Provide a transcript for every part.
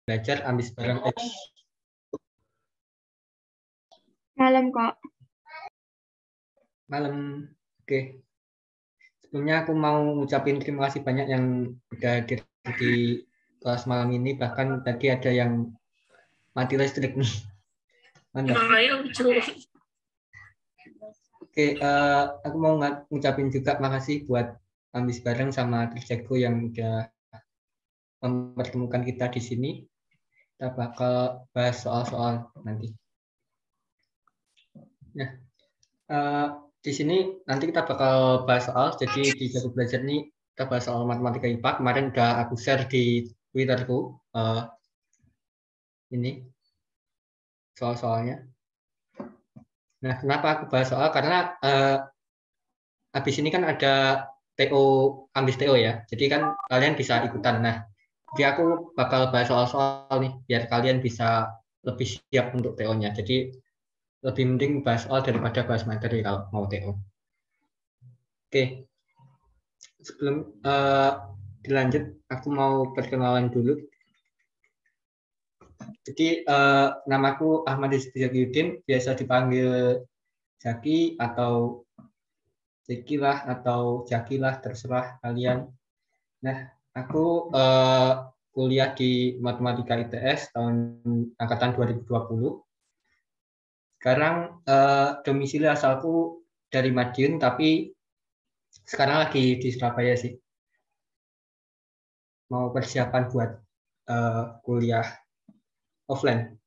belajar ambis bareng X. Malam, Kak. Malam. Oke. Sebelumnya aku mau ngucapin terima kasih banyak yang udah hadir di kelas malam ini. Bahkan tadi ada yang mati listrik nih. Mantap. Oke, aku mau ngucapin juga makasih buat ambis bareng sama Triseko yang udah mempertemukan kita di sini. Kita bakal bahas soal-soal nanti. Nah, di sini nanti kita bakal bahas soal. Jadi di Jago Belajar ini kita bahas soal matematika IPA. Kemarin udah aku share di Twitterku ini soal-soalnya. Nah, kenapa aku bahas soal? Karena habis ini kan ada TO, ambis TO ya. Jadi kan kalian bisa ikutan. Nah, jadi aku bakal bahas soal-soal nih, biar kalian bisa lebih siap untuk TO-nya. Jadi lebih mending bahas soal daripada bahas materi kalau mau TO. Oke, sebelum dilanjut, aku mau perkenalan dulu. Jadi namaku Ahmad Zakiuddin, biasa dipanggil Zaki atau Zaki lah atau Jaki lah, terserah kalian. Nah, aku kuliah di Matematika ITS tahun angkatan 2020. Sekarang domisili asalku dari Madiun, tapi sekarang lagi di Surabaya sih. Mau persiapan buat kuliah offline.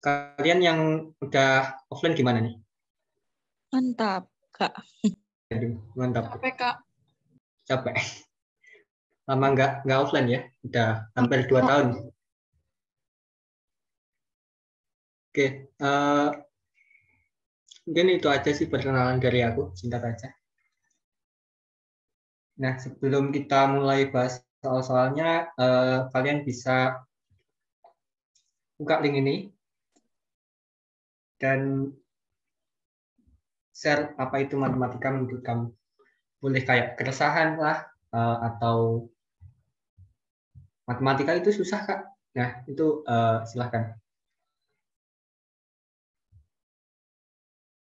Kalian yang udah offline gimana nih? Mantap, Kak. Aduh, mantap. Capek, Kak. Capek. Lama nggak offline ya? Udah hampir 2 tahun. Oke, mungkin itu aja sih perkenalan dari aku, singkat aja. Nah, sebelum kita mulai bahas soal-soalnya, kalian bisa buka link ini dan share apa itu matematika menurut kamu. Boleh kayak keresahan lah, atau matematika itu susah, Kak. Nah, itu silahkan.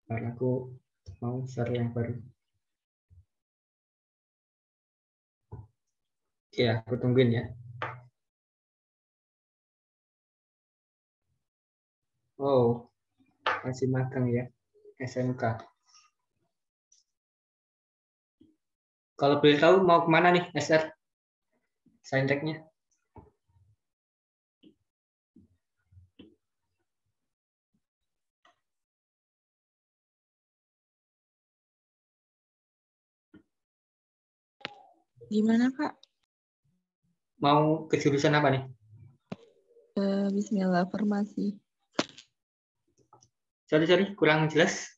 Karena aku mau share yang baru. Oke, aku tungguin ya. Oh, masih magang ya, SMK. Kalau boleh tahu mau kemana nih, SR? Sainteknya? Gimana, Kak? Mau ke jurusan apa nih? Bismillah, farmasi. Sorry, kurang jelas.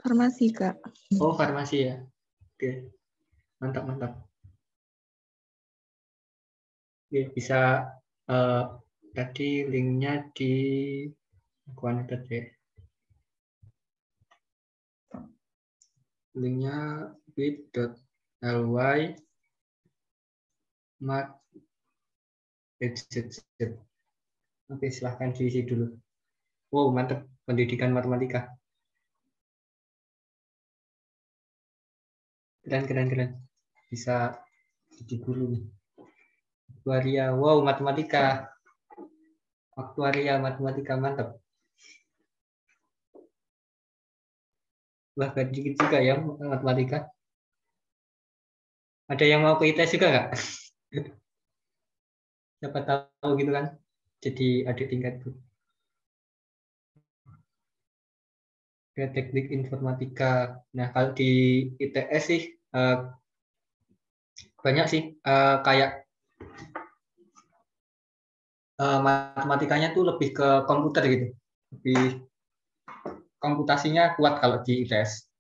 Farmasi, Kak. Oh, farmasi ya. Oke, mantap. Oke, bisa tadi linknya di akuan tadi. Linknya bit.ly mat. Oke, silahkan diisi dulu. Wow, mantap. Pendidikan matematika. Keren. Bisa jadi guru nih. Aktuaria. Wow, matematika. Aktuaria matematika, mantap. Wah, gak dikit juga ya matematika. Ada yang mau ke ITS juga nggak? Siapa tahu gitu kan. Jadi adik tingkatku. Ke teknik informatika. Nah, kalau di ITS sih banyak sih kayak matematikanya tuh lebih ke komputer gitu. Lebih komputasinya kuat kalau di ITS.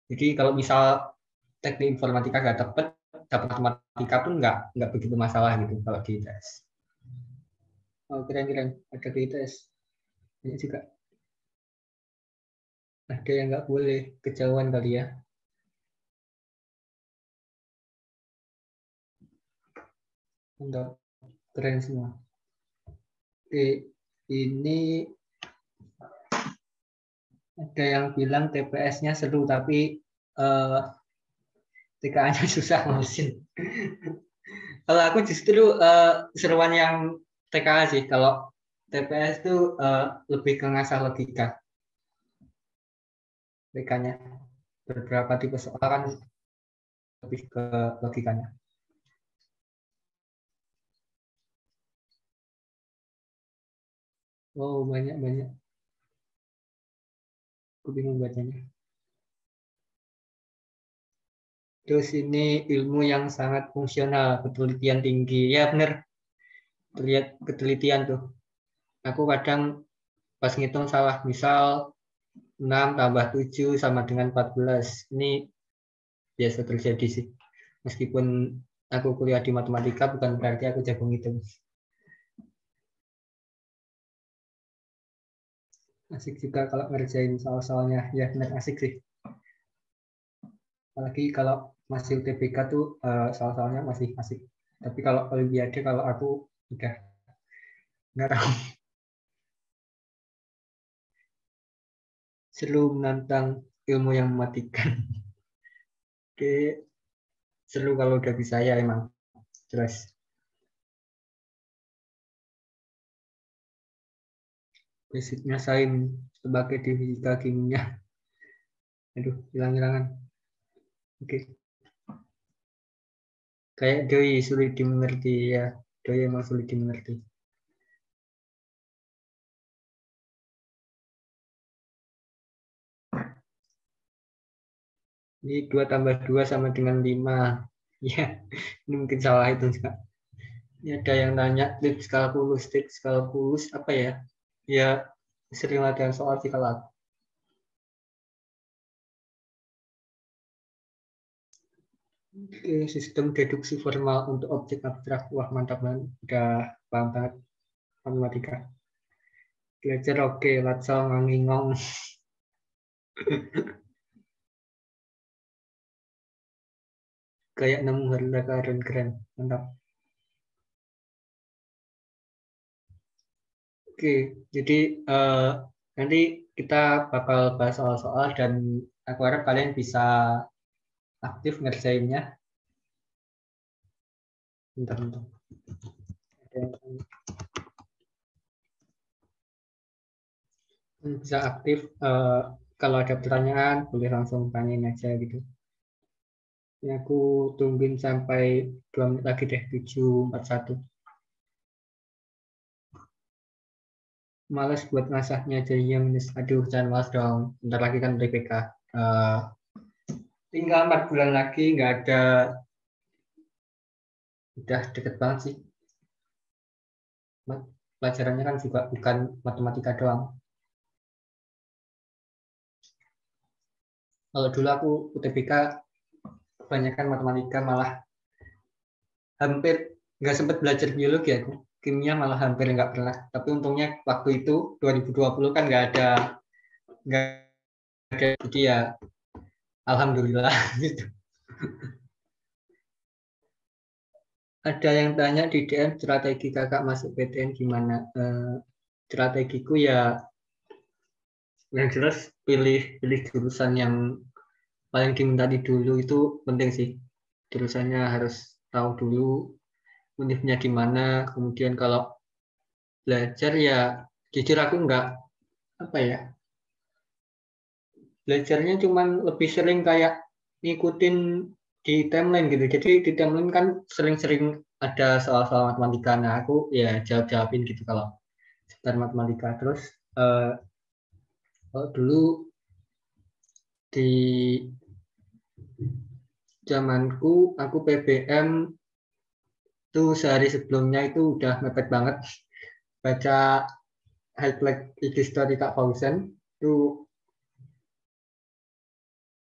Jadi kalau misal teknik informatika nggak dapat matematika pun nggak begitu masalah gitu kalau di ITS. Oh, keren. Ada di ITS. Banyak juga. Ada yang nggak boleh kejauhan kali ya. Untuk keren semua. Oke, ini ada yang bilang TPS-nya seru tapi TKA-nya susah ngurusin. Kalau aku justru seruan yang TKA sih. Kalau TPS itu lebih ke ngasah logika. TK-nya beberapa tipe soal kan lebih ke logikanya. Oh, banyak. Aku bingung bacanya. Terus ini ilmu yang sangat fungsional, ketelitian tinggi. Ya benar, terlihat ketelitian tuh. Aku kadang pas ngitung salah, misal 6 tambah 7 sama dengan 14. Ini biasa terjadi sih. Meskipun aku kuliah di matematika, bukan berarti aku jago ngitung. Asik juga kalau ngerjain soal-soalnya. Ya benar asik sih. Apalagi kalau masih UTBK tuh soal-soalnya masih asik. Tapi kalau Olimpiade, kalau aku udah nggak tahu. Seru menantang ilmu yang mematikan. Oke, seru kalau udah bisa ya emang. Jelas. Basicnya sain sebagai di fisika kimia. Aduh, hilang-hilangan. Oke. Kayak doi sulit dimengerti ya. Doi emang sulit dimengerti. Ini 2 tambah 2 sama dengan 5. Ya, ini mungkin salah itu juga. Ini ada yang nanya tips kalkulus apa ya? Ya, sering latihan soal sih kalau aku. Oke, sistem deduksi formal untuk objek abstrak. Wah, mantap banget. Udah paham banget matematika. Belajar oke, latsal ngangingong. Kayak nemu harta karun keren. Mantap. Oke, jadi nanti kita bakal bahas soal-soal dan aku harap kalian bisa aktif ngerjainnya. Bentar. Bisa aktif. Kalau ada pertanyaan, boleh langsung tanyain aja gitu. Ini aku tungguin sampai 2 menit lagi deh, 7:41. Males buat ngasahnya jadinya minus. Aduh, jangan malas dong. Bentar lagi kan UTBK. Tinggal 4 bulan lagi, nggak ada. Udah deket banget sih. Pelajarannya kan juga bukan matematika doang. Kalau dulu aku UTBK kebanyakan matematika, malah hampir nggak sempat belajar biologi aku. Kimia malah hampir nggak pernah. Tapi untungnya waktu itu 2020 kan nggak ada, jadi ya alhamdulillah gitu. Ada yang tanya di DM strategi kakak masuk PTN gimana? Strategiku ya yang jelas pilih jurusan yang paling diminta di dulu itu penting sih. Jurusannya harus tahu dulu univnya di mana. Kemudian kalau belajar ya jujur aku nggak apa ya, belajarnya cuman lebih sering kayak ngikutin di timeline gitu. Jadi di timeline kan sering-sering ada soal-soal matematika. Nah aku ya jawabin gitu kalau seputar matematika. Terus eh, kalau dulu di zamanku aku PBM tuh sehari sebelumnya itu udah mepet banget baca highlight IG story Kak Fauzen itu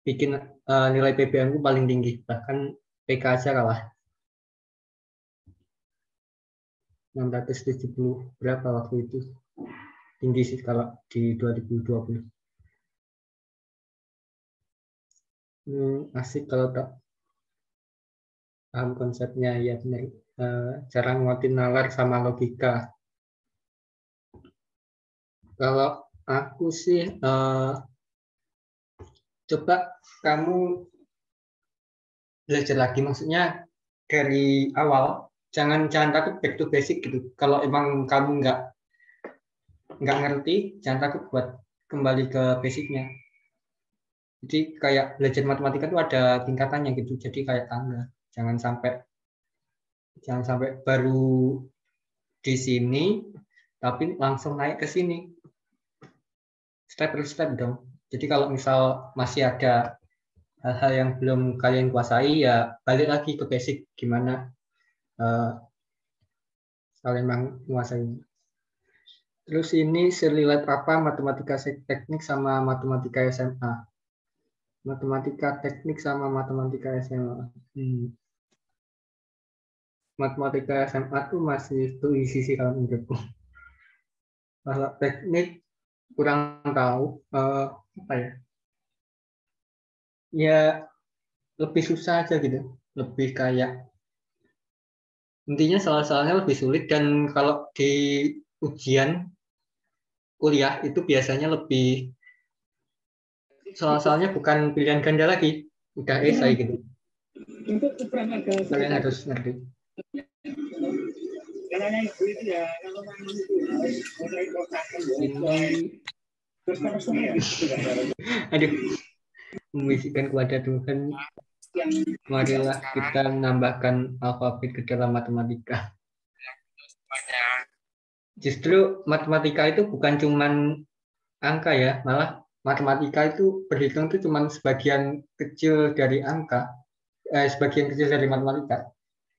bikin nilai PBM ku paling tinggi, bahkan PK aja kalah 670 berapa waktu itu, tinggi sih kalau di 2020. Asik kalau tak paham konsepnya, ya benar. cara nguatin nalar sama logika. Kalau aku sih coba kamu belajar lagi, maksudnya dari awal jangan takut back to basic gitu. Kalau emang kamu nggak ngerti, jangan takut buat kembali ke basicnya. Jadi kayak belajar matematika itu ada tingkatannya gitu. Jadi kayak tangga. Jangan sampai baru di sini tapi langsung naik ke sini. Step per step dong. Jadi kalau misal masih ada hal-hal yang belum kalian kuasai, ya balik lagi ke basic gimana kalian menguasai. Terus ini serilat apa matematika teknik sama matematika SMA? Matematika teknik sama matematika SMA. Matematika SMA tuh masih tuh isi sih kalau menurutku. Kalau teknik kurang tahu apa ya? Ya lebih susah aja gitu. Lebih kayak intinya soal-soalnya lebih sulit, dan kalau di ujian kuliah itu biasanya lebih soal-soalnya bukan pilihan ganda lagi, udah esai gitu. Kalian harus ngerti. Ini aduh, membisikkan kepada Tuhan, marilah kita menambahkan alfabet ke dalam matematika. Justru matematika itu bukan cuman angka ya, malah matematika itu berhitung itu cuma sebagian kecil dari angka, sebagian kecil dari matematika.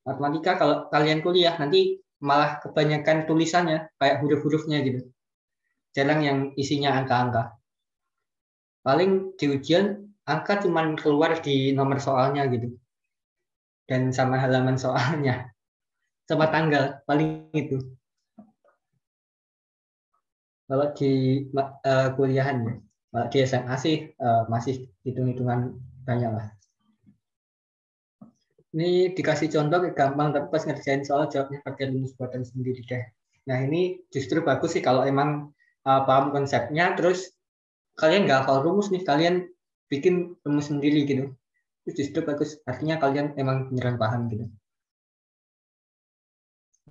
Matematika kalau kalian kuliah nanti malah kebanyakan tulisannya kayak huruf-hurufnya gitu, jarang yang isinya angka-angka. Paling di ujian angka cuma keluar di nomor soalnya gitu, dan sama halaman soalnya, sama tanggal, paling itu. Kalau di kuliahan ya, kalau di SMA sih masih hitung-hitungan banyak lah. Ini dikasih contoh gampang, tapi pas ngerjain soal jawabnya pakai rumus buatan sendiri deh. Nah ini justru bagus sih kalau emang paham konsepnya, terus kalian nggak hafal rumus nih, kalian bikin rumus sendiri gitu. Itu justru bagus, artinya kalian emang beneran paham gitu.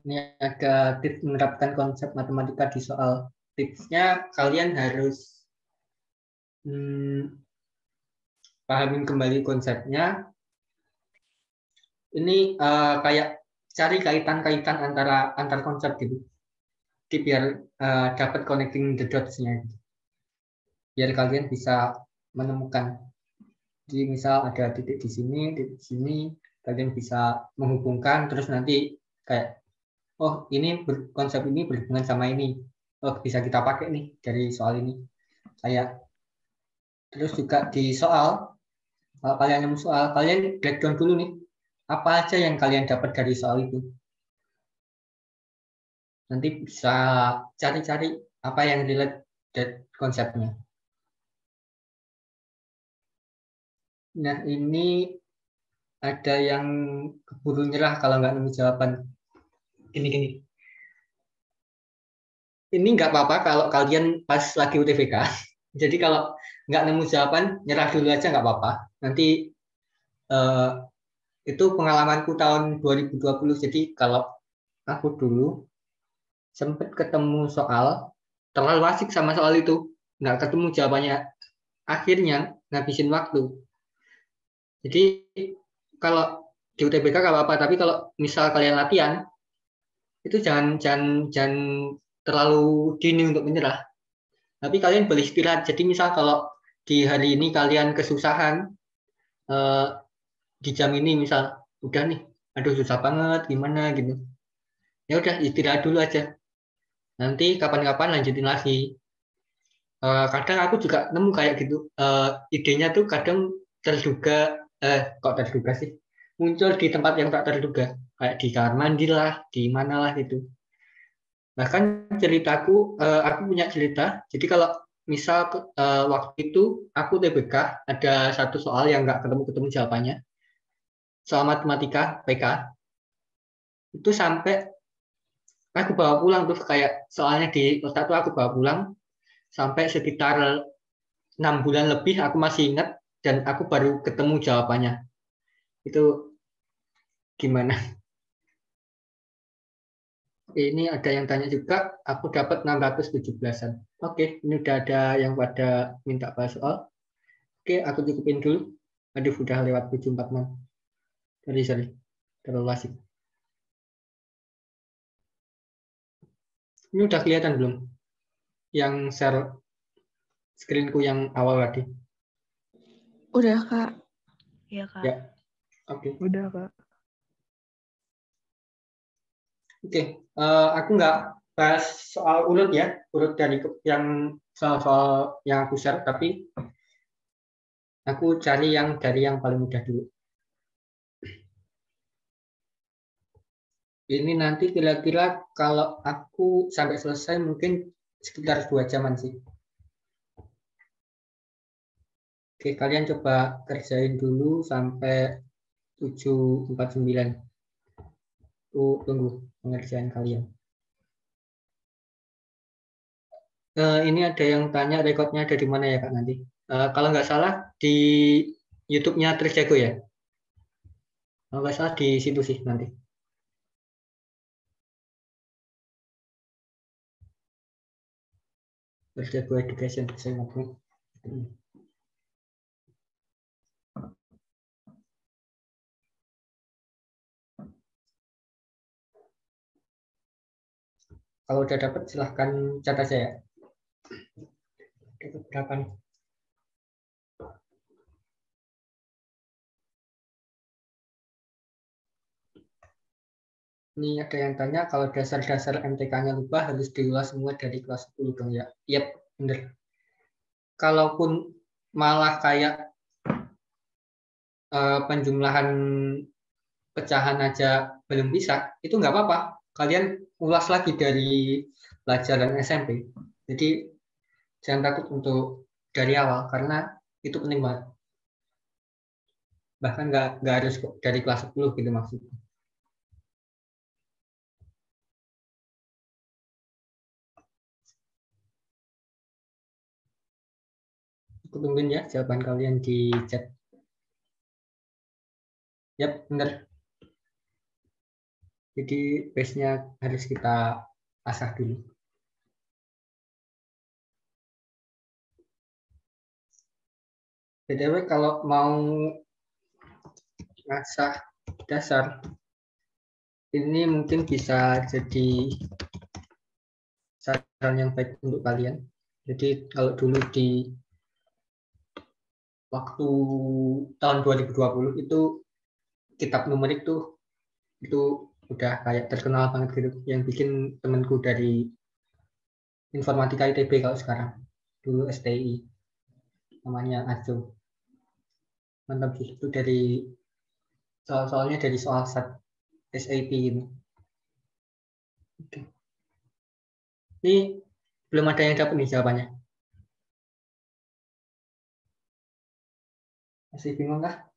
Ini ada tips menerapkan konsep matematika di soal. Tipsnya kalian harus pahamin kembali konsepnya. Ini kayak cari kaitan-kaitan antar konsep gitu. Jadi biar dapat connecting the dots-nya. Biar kalian bisa menemukan. Jadi misal ada titik di sini, kalian bisa menghubungkan, terus nanti kayak, oh ini konsep ini berhubungan sama ini. Oh bisa kita pakai nih dari soal ini. Kayak terus juga di soal, kalau kalian nemu soal, kalian breakdown dulu nih. Apa aja yang kalian dapat dari soal itu. Nanti bisa cari-cari apa yang relate konsepnya. Nah ini ada yang keburu nyerah kalau nggak nemu jawaban. Gini. Ini nggak apa-apa kalau kalian pas lagi UTBK. Jadi kalau nggak nemu jawaban, nyerah dulu aja nggak apa-apa. Nanti eh, itu pengalamanku tahun 2020. Jadi kalau aku dulu sempat ketemu soal, terlalu asik sama soal itu, nggak ketemu jawabannya. Akhirnya ngabisin waktu. Jadi kalau di UTBK nggak apa-apa, tapi kalau misal kalian latihan, itu jangan terlalu dini untuk menyerah. Tapi kalian boleh istirahat. Jadi misal kalau di hari ini kalian kesusahan, eh, di jam ini misal udah nih, aduh susah banget gimana gitu. Ya udah istirahat dulu aja. Nanti kapan-kapan lanjutin lagi. Kadang aku juga nemu kayak gitu. Idenya tuh kadang terduga, kok terduga sih? Muncul di tempat yang tak terduga. Kayak di kamar mandi lah, di mana lah gitu. Bahkan ceritaku, aku punya cerita. Jadi kalau misal waktu itu aku TBK ada satu soal yang nggak ketemu jawabannya, soal matematika PK. itu sampai aku bawa pulang tuh, kayak soalnya di otak tuh aku bawa pulang sampai sekitar 6 bulan lebih aku masih ingat, dan aku baru ketemu jawabannya. Itu gimana? Ini ada yang tanya juga, aku dapat 617-an. Oke, ini udah ada yang pada minta bahas soal. Oke, aku cukupin dulu. Aduh, udah lewat 7.46. Sorry, terlalu asik. Ini udah kelihatan belum? Yang share screenku yang awal tadi. Udah, Kak. Iya, Kak. Ya, oke. Udah, Kak. Oke, aku nggak bahas soal urut ya, urut dari yang soal-soal yang aku share, tapi aku cari yang dari yang paling mudah dulu. Ini nanti kira-kira kalau aku sampai selesai mungkin sekitar 2 jaman sih. Oke, kalian coba kerjain dulu sampai 7.49. Tunggu pengerjaan kalian. Ini ada yang tanya rekodnya ada di mana ya Kak nanti? Kalau nggak salah di YouTube-nya Trisjago ya? Kalau nggak salah di situ sih nanti. Trisjago Education, saya ngomong. Kalau udah dapat silahkan catat saya. Dapat berapa nih? Ini ada yang tanya kalau dasar-dasar MTK-nya lupa harus diulas semua dari kelas 10 dong ya. Yap, bener. Kalaupun malah kayak penjumlahan pecahan aja belum bisa, itu nggak apa-apa. Kalian ulas lagi dari pelajaran SMP. Jadi jangan takut untuk dari awal karena itu penting banget. Bahkan nggak harus dari kelas 10 gitu maksudnya. Aku tungguin ya jawaban kalian di chat. Yap, bener. Jadi base-nya harus kita asah dulu. BTW kalau mau ngasah dasar, ini mungkin bisa jadi saran yang baik untuk kalian. Jadi kalau dulu di waktu tahun 2020 itu kitab numerik tuh itu udah kayak terkenal banget gitu. Yang bikin temanku dari informatika ITB kalau sekarang. Dulu STI namanya Ajo. Mantap sih itu dari soal-soalnya dari soal SAT ini. Oke. Ini belum ada yang dapat nih jawabannya. Masih bingung kah?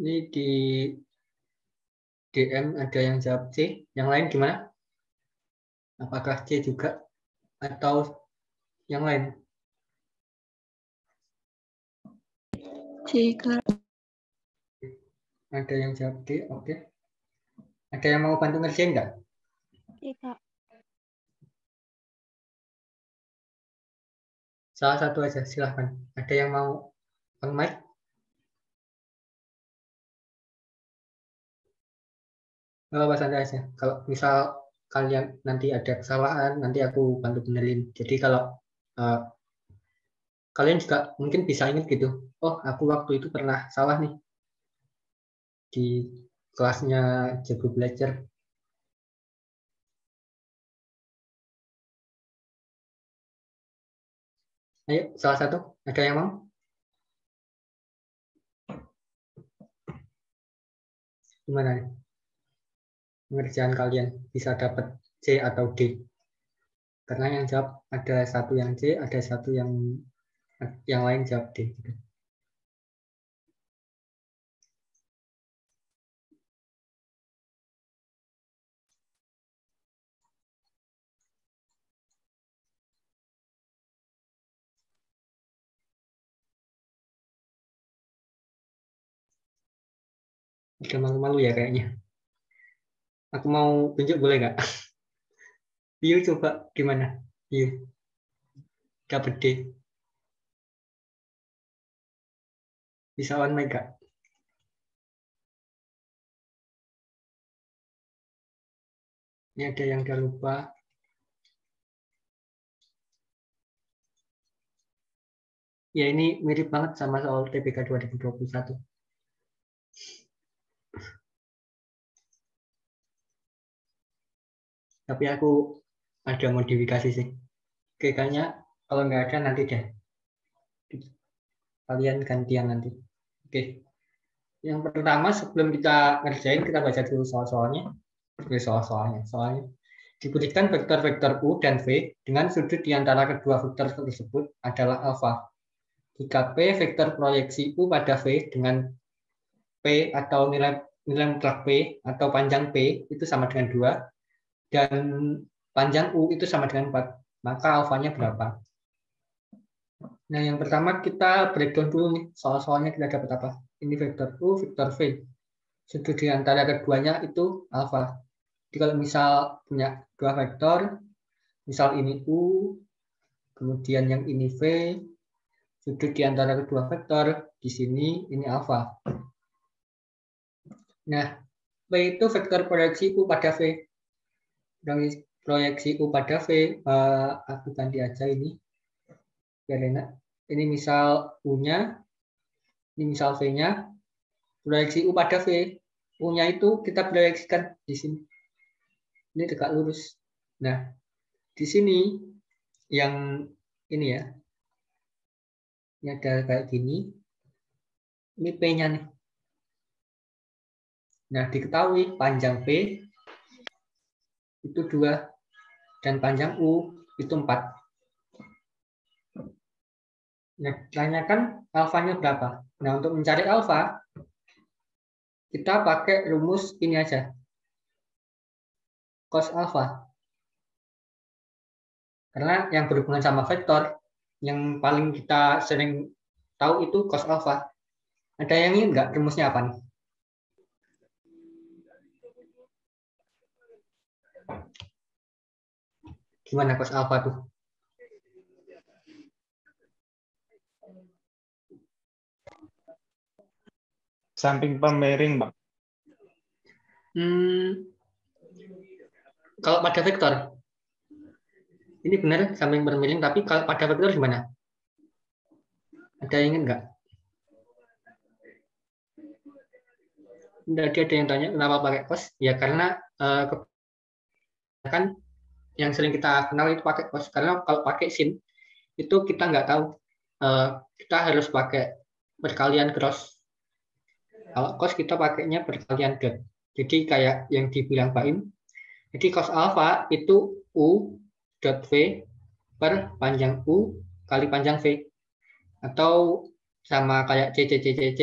Ini di DM ada yang jawab C. Yang lain gimana? Apakah C juga atau yang lain? C, Kak. Ada yang jawab D, oke. Ada yang mau bantu ngerjain nggak? Iya, Kak. Salah satu aja, silahkan. Ada yang mau on mic? Apa santai aja. Kalau misal kalian nanti ada kesalahan, nanti aku bantu benerin. Jadi kalau uh, kalian juga mungkin bisa ingat gitu. Oh, aku waktu itu pernah salah nih di kelasnya Jago Belajar. Ayo, salah satu. Ada yang mau? Gimana nih? Pengerjaan kalian bisa dapat C atau D? Karena yang jawab ada satu yang C, ada satu yang lain jawab D. Udah malu-malu ya kayaknya. Aku mau tunjuk boleh nggak? Yuk coba gimana? Yuk dapat D. Bisa on mic nggak? Ini ada yang udah lupa. Ya ini mirip banget sama soal TBK 2021. Tapi aku ada modifikasi sih. Oke, kayaknya kalau nggak ada nanti deh. Kalian gantian nanti. Oke. Yang pertama sebelum kita ngerjain, kita baca dulu soal-soalnya. Soalnya diberikan vektor-vektor U dan V dengan sudut di antara kedua vektor tersebut adalah alfa. Jika P vektor proyeksi U pada V dengan P atau nilai mutlak P atau panjang P itu sama dengan 2 dan panjang U itu sama dengan 4, maka alfanya berapa? Nah, yang pertama kita breakdown dulu nih, soal-soalnya kita dapat apa? Ini vektor U, vektor V. Sudut di antara keduanya itu alfa. Jadi kalau misal punya dua vektor, misal ini U, kemudian yang ini V, sudut di antara kedua vektor, di sini ini alfa. Nah, P itu vektor proyeksi U pada V. Proyeksi U pada V, aku ganti aja ini. Biar enak. Ini misal U-nya, ini misal V-nya, proyeksi U pada V. U-nya itu kita proyeksikan di sini. Ini tegak lurus. Nah, di sini yang ini ya, ini ada kayak gini. Ini P-nya nih. Nah, diketahui panjang P itu 2 dan panjang U itu 4. Nah, tanyakan alfanya berapa. Nah, untuk mencari alfa, kita pakai rumus ini aja. Cos alfa. Karena yang berhubungan sama vektor, yang paling kita sering tahu itu cos alfa. Ada yang ingin nggak rumusnya apa nih? Gimana cos alfa tuh? Samping pemiring, Bang. Kalau pada vektor, ini benar samping bermiring, tapi kalau pada vektor gimana? Ada yang ingin nggak? Tadi ada yang tanya kenapa pakai cos? Ya karena kan yang sering kita kenal itu pakai cos. Karena kalau pakai sin itu kita nggak tahu. Kita harus pakai perkalian cross. Kalau cos kita pakainya perkalian dot. Jadi kayak yang dibilang Pak Im. Jadi cos alfa itu U dot V per panjang U kali panjang V. Atau sama kayak C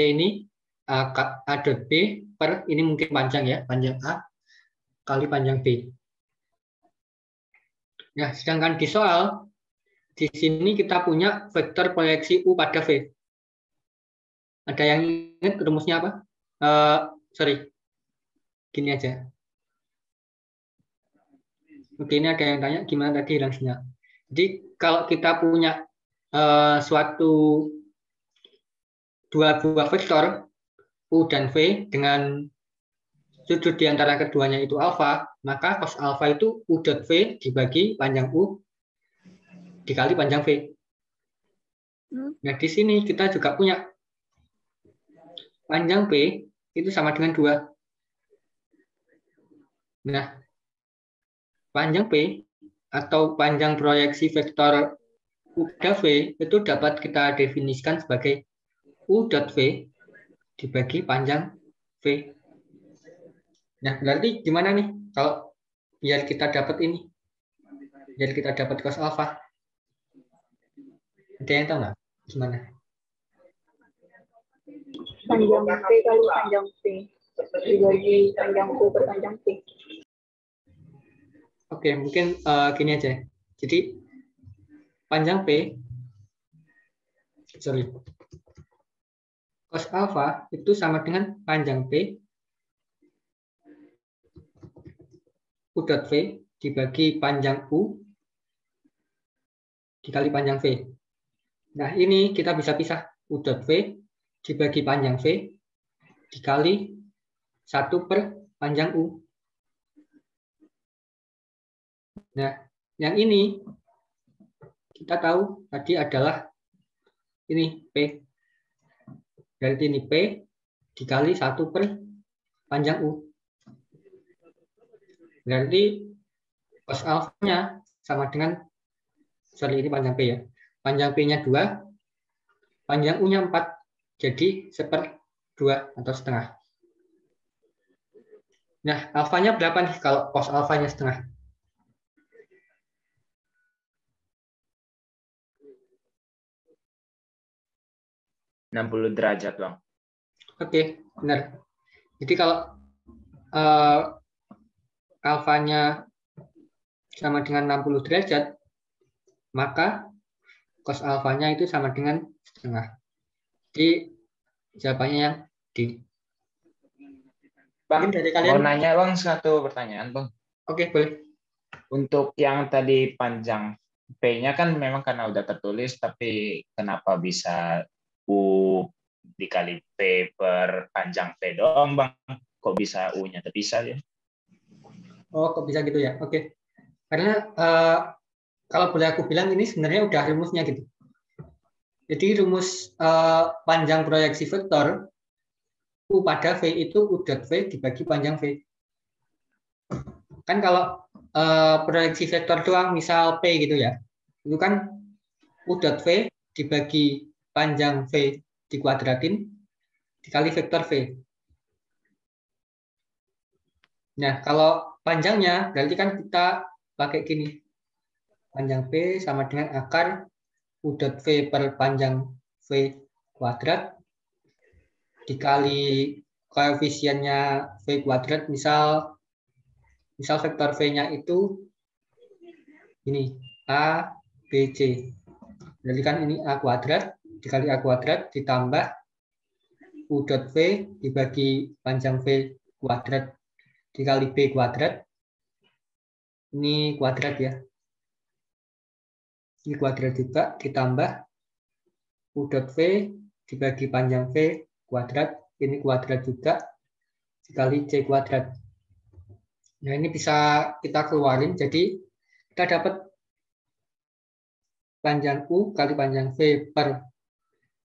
ini A dot B per ini mungkin panjang ya, panjang A kali panjang B. Nah, sedangkan di soal di sini kita punya vektor proyeksi U pada V. Ada yang ingat rumusnya apa? Sorry, gini aja. Oke, ini ada yang tanya gimana tadi hilang sinyal. Jadi kalau kita punya suatu dua buah vektor U dan V dengan sudut di antara keduanya itu alfa, maka cos alfa itu U dot V dibagi panjang U dikali panjang V. Nah, di sini kita juga punya panjang P itu sama dengan 2. Nah, panjang P atau panjang proyeksi vektor U pada V itu dapat kita definisikan sebagai U dot V dibagi panjang V. Nah, berarti gimana nih kalau biar kita dapat ini, biar kita dapat cos alfa? Ada yang tahu nggak? Gimana? Panjang P kali panjang P. Dibagi panjang Q per panjang P. Oke, mungkin gini aja. Jadi panjang P, sorry, cos alfa itu sama dengan panjang P U dot V dibagi panjang U dikali panjang V. Nah, ini kita bisa pisah. U dot V dibagi panjang V dikali 1 per panjang U. Nah, yang ini kita tahu tadi adalah ini P. Berarti ini P dikali 1 per panjang U. Berarti cos alfanya sama dengan, sorry ini panjang P ya. Panjang P-nya 2, panjang U-nya 4. Jadi 1/2 atau setengah. Nah, alfanya berapa nih kalau cos alfanya setengah? derajat, Bang. Oke, benar. Jadi kalau alfanya sama dengan 60 derajat, maka cos alfanya itu sama dengan setengah. Jadi jawabannya yang D. Bang, Mungkin dari mau kalian, nanya Bang satu pertanyaan, Bang. oke boleh. Untuk yang tadi panjang P-nya kan memang karena udah tertulis, tapi kenapa bisa U dikali P per panjang P doang, Bang? Kok bisa U-nya terpisah ya? Oh, kok bisa gitu ya? Oke. Karena kalau boleh aku bilang ini sebenarnya udah rumusnya gitu. Jadi rumus panjang proyeksi vektor U pada V itu U dot V dibagi panjang V. Kan kalau proyeksi vektor doang, misal P gitu ya, itu kan U dot V dibagi panjang V dikuadratin dikali vektor V. Nah, kalau panjangnya berarti kan kita pakai gini. Panjang P sama dengan akar U dot V per panjang V kuadrat dikali koefisiennya V kuadrat, misal vektor V-nya itu ini A, B, C. Berarti kan ini A kuadrat dikali A kuadrat ditambah U dot V dibagi panjang V kuadrat dikali B kuadrat. Ini kuadrat ya. Ini kuadrat juga ditambah U dot V dibagi panjang V kuadrat. Ini kuadrat juga dikali C kuadrat. Nah, ini bisa kita keluarin. Jadi kita dapat panjang U kali panjang V per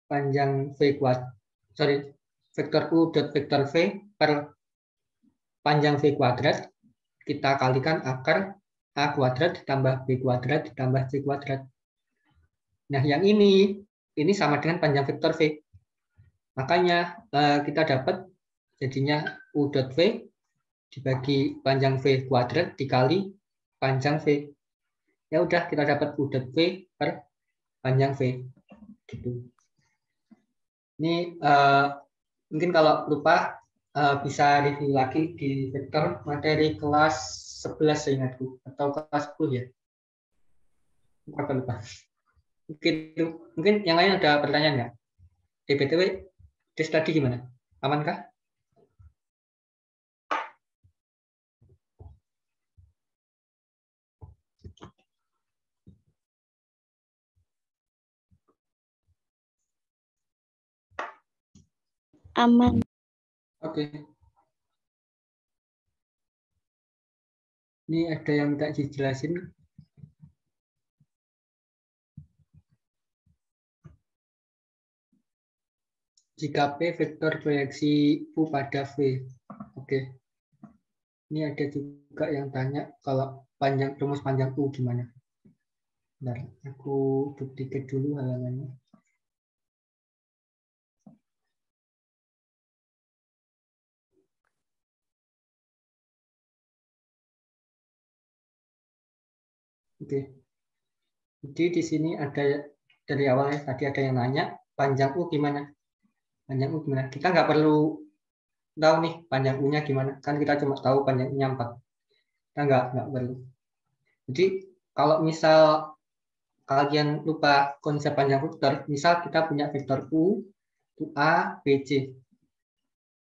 panjang V kuadrat. Sorry, vektor U dot vektor V per panjang V kuadrat kita kalikan akar A kuadrat ditambah B kuadrat ditambah C kuadrat. Nah, yang ini sama dengan panjang vektor V. Makanya kita dapat jadinya U dot V dibagi panjang V kuadrat dikali panjang V. Ya udah, kita dapat U dot V per panjang V. Gitu. Ini mungkin kalau lupa bisa review lagi di vektor materi kelas 11 seingatku atau kelas 10 ya. Lupa. Mungkin yang lain ada pertanyaan nggak? BTW, tes tadi gimana? Amankah? Aman. Oke. Ini ada yang minta dijelasin. Jika P vektor proyeksi U pada V. Oke. Ini ada juga yang tanya kalau rumus panjang U gimana. Bentar, aku duplicate dulu halamannya. Oke. Jadi di sini ada dari awal tadi ada yang nanya panjang U gimana? Panjang U gimana? Kita nggak perlu tahu nih panjang U-nya gimana. Kan kita cuma tahu panjang U-nya 4. Kita nggak perlu. Jadi kalau misal kalian lupa konsep panjang vektor, misal kita punya vektor U, itu A, B, C.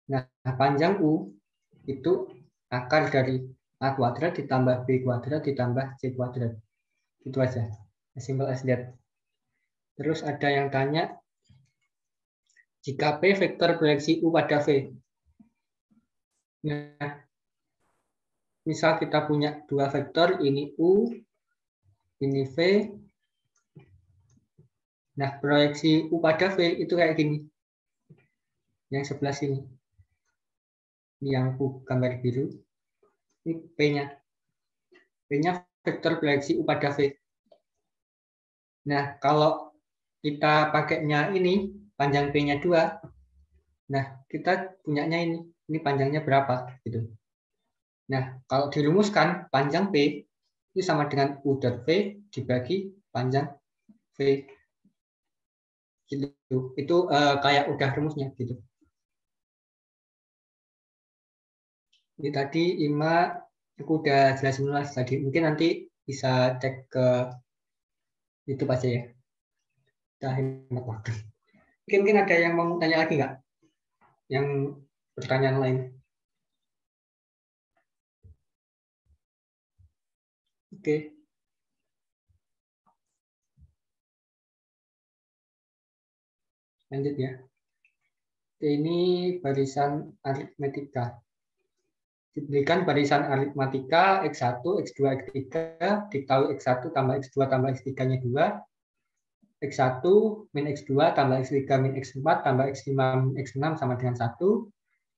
Nah, panjang U itu akar dari A kuadrat ditambah B kuadrat ditambah C kuadrat. Itu aja. As simple as that. Terus ada yang tanya, jika P vektor proyeksi U pada V. Nah, misal kita punya dua vektor, ini U, ini V. Nah, proyeksi U pada V itu kayak gini. Yang sebelah sini. Ini yang aku gambar biru. Ini P-nya. P-nya vektor proyeksi U pada V. Nah, kalau kita pakainya ini, panjang P-nya 2. Nah, kita punyanya ini. Ini panjangnya berapa? Gitu. Nah, kalau dirumuskan, panjang P itu sama dengan U dot V dibagi panjang V. Gitu. Itu kayak udah rumusnya gitu. Ini tadi Ima aku udah jelasin mas tadi. Mungkin nanti bisa cek ke YouTube aja ya. Kita hemat waktu. Mungkin ada yang mau tanya lagi nggak? Yang pertanyaan lain? Oke. Lanjut ya. Ini barisan aritmetika. Diberikan barisan aritmatika X1, X2, X3, diketahui X1 tambah X2 tambah X3-nya 2, X1 min X2 tambah X3 min X4 tambah X5 min X6 sama dengan 1,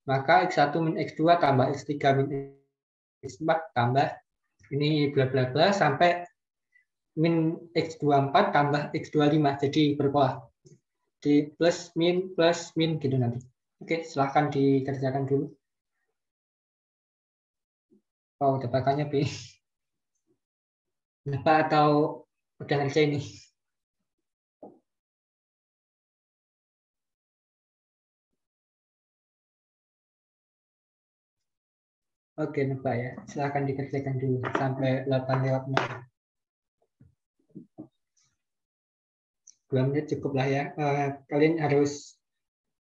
maka X1 min X2 tambah X3 min X4 tambah ini bla bla bla sampai min X24 tambah X25, jadi berpola. Di plus min gitu nanti. Oke, silahkan dikerjakan dulu. Oh, tebakannya B. Kenapa atau udah ngerjain ini? Oke, nebak ya. Silahkan dikerjakan dulu sampai 8:04. 2 menit cukup lah ya. Kalian harus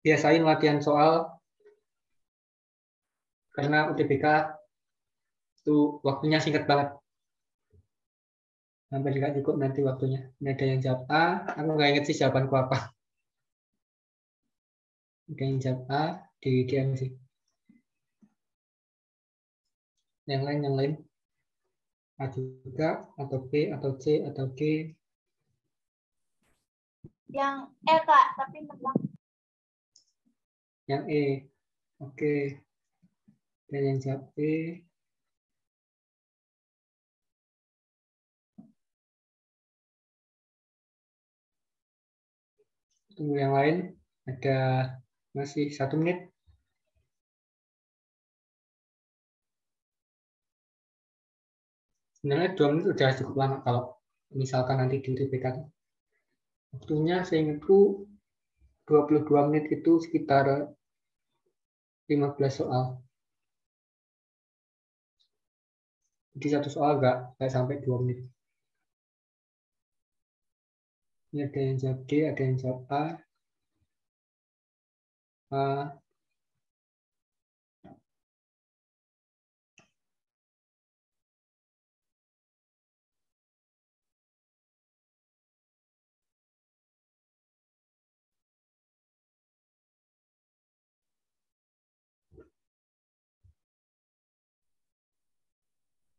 biasain latihan soal karena UTBK itu waktunya singkat banget. Sampai nggak cukup nanti waktunya. Ini ada yang jawab A. Aku nggak inget sih jawabanku apa. Ada yang jawab A di DM sih. Yang lain. A juga, atau B, atau C, atau G. Yang E, Kak, tapi nebak. Yang E. Oke. Dan yang jawab B. Tunggu yang lain. Ada masih 1 menit. Sebenarnya 2 menit udah cukup lama kalau misalkan nanti di UTBK. Waktunya seingatku 22 menit itu sekitar 15 soal. Jadi satu soal nggak sampai 2 menit. Ini ada yang jawab D, ada yang jawab A.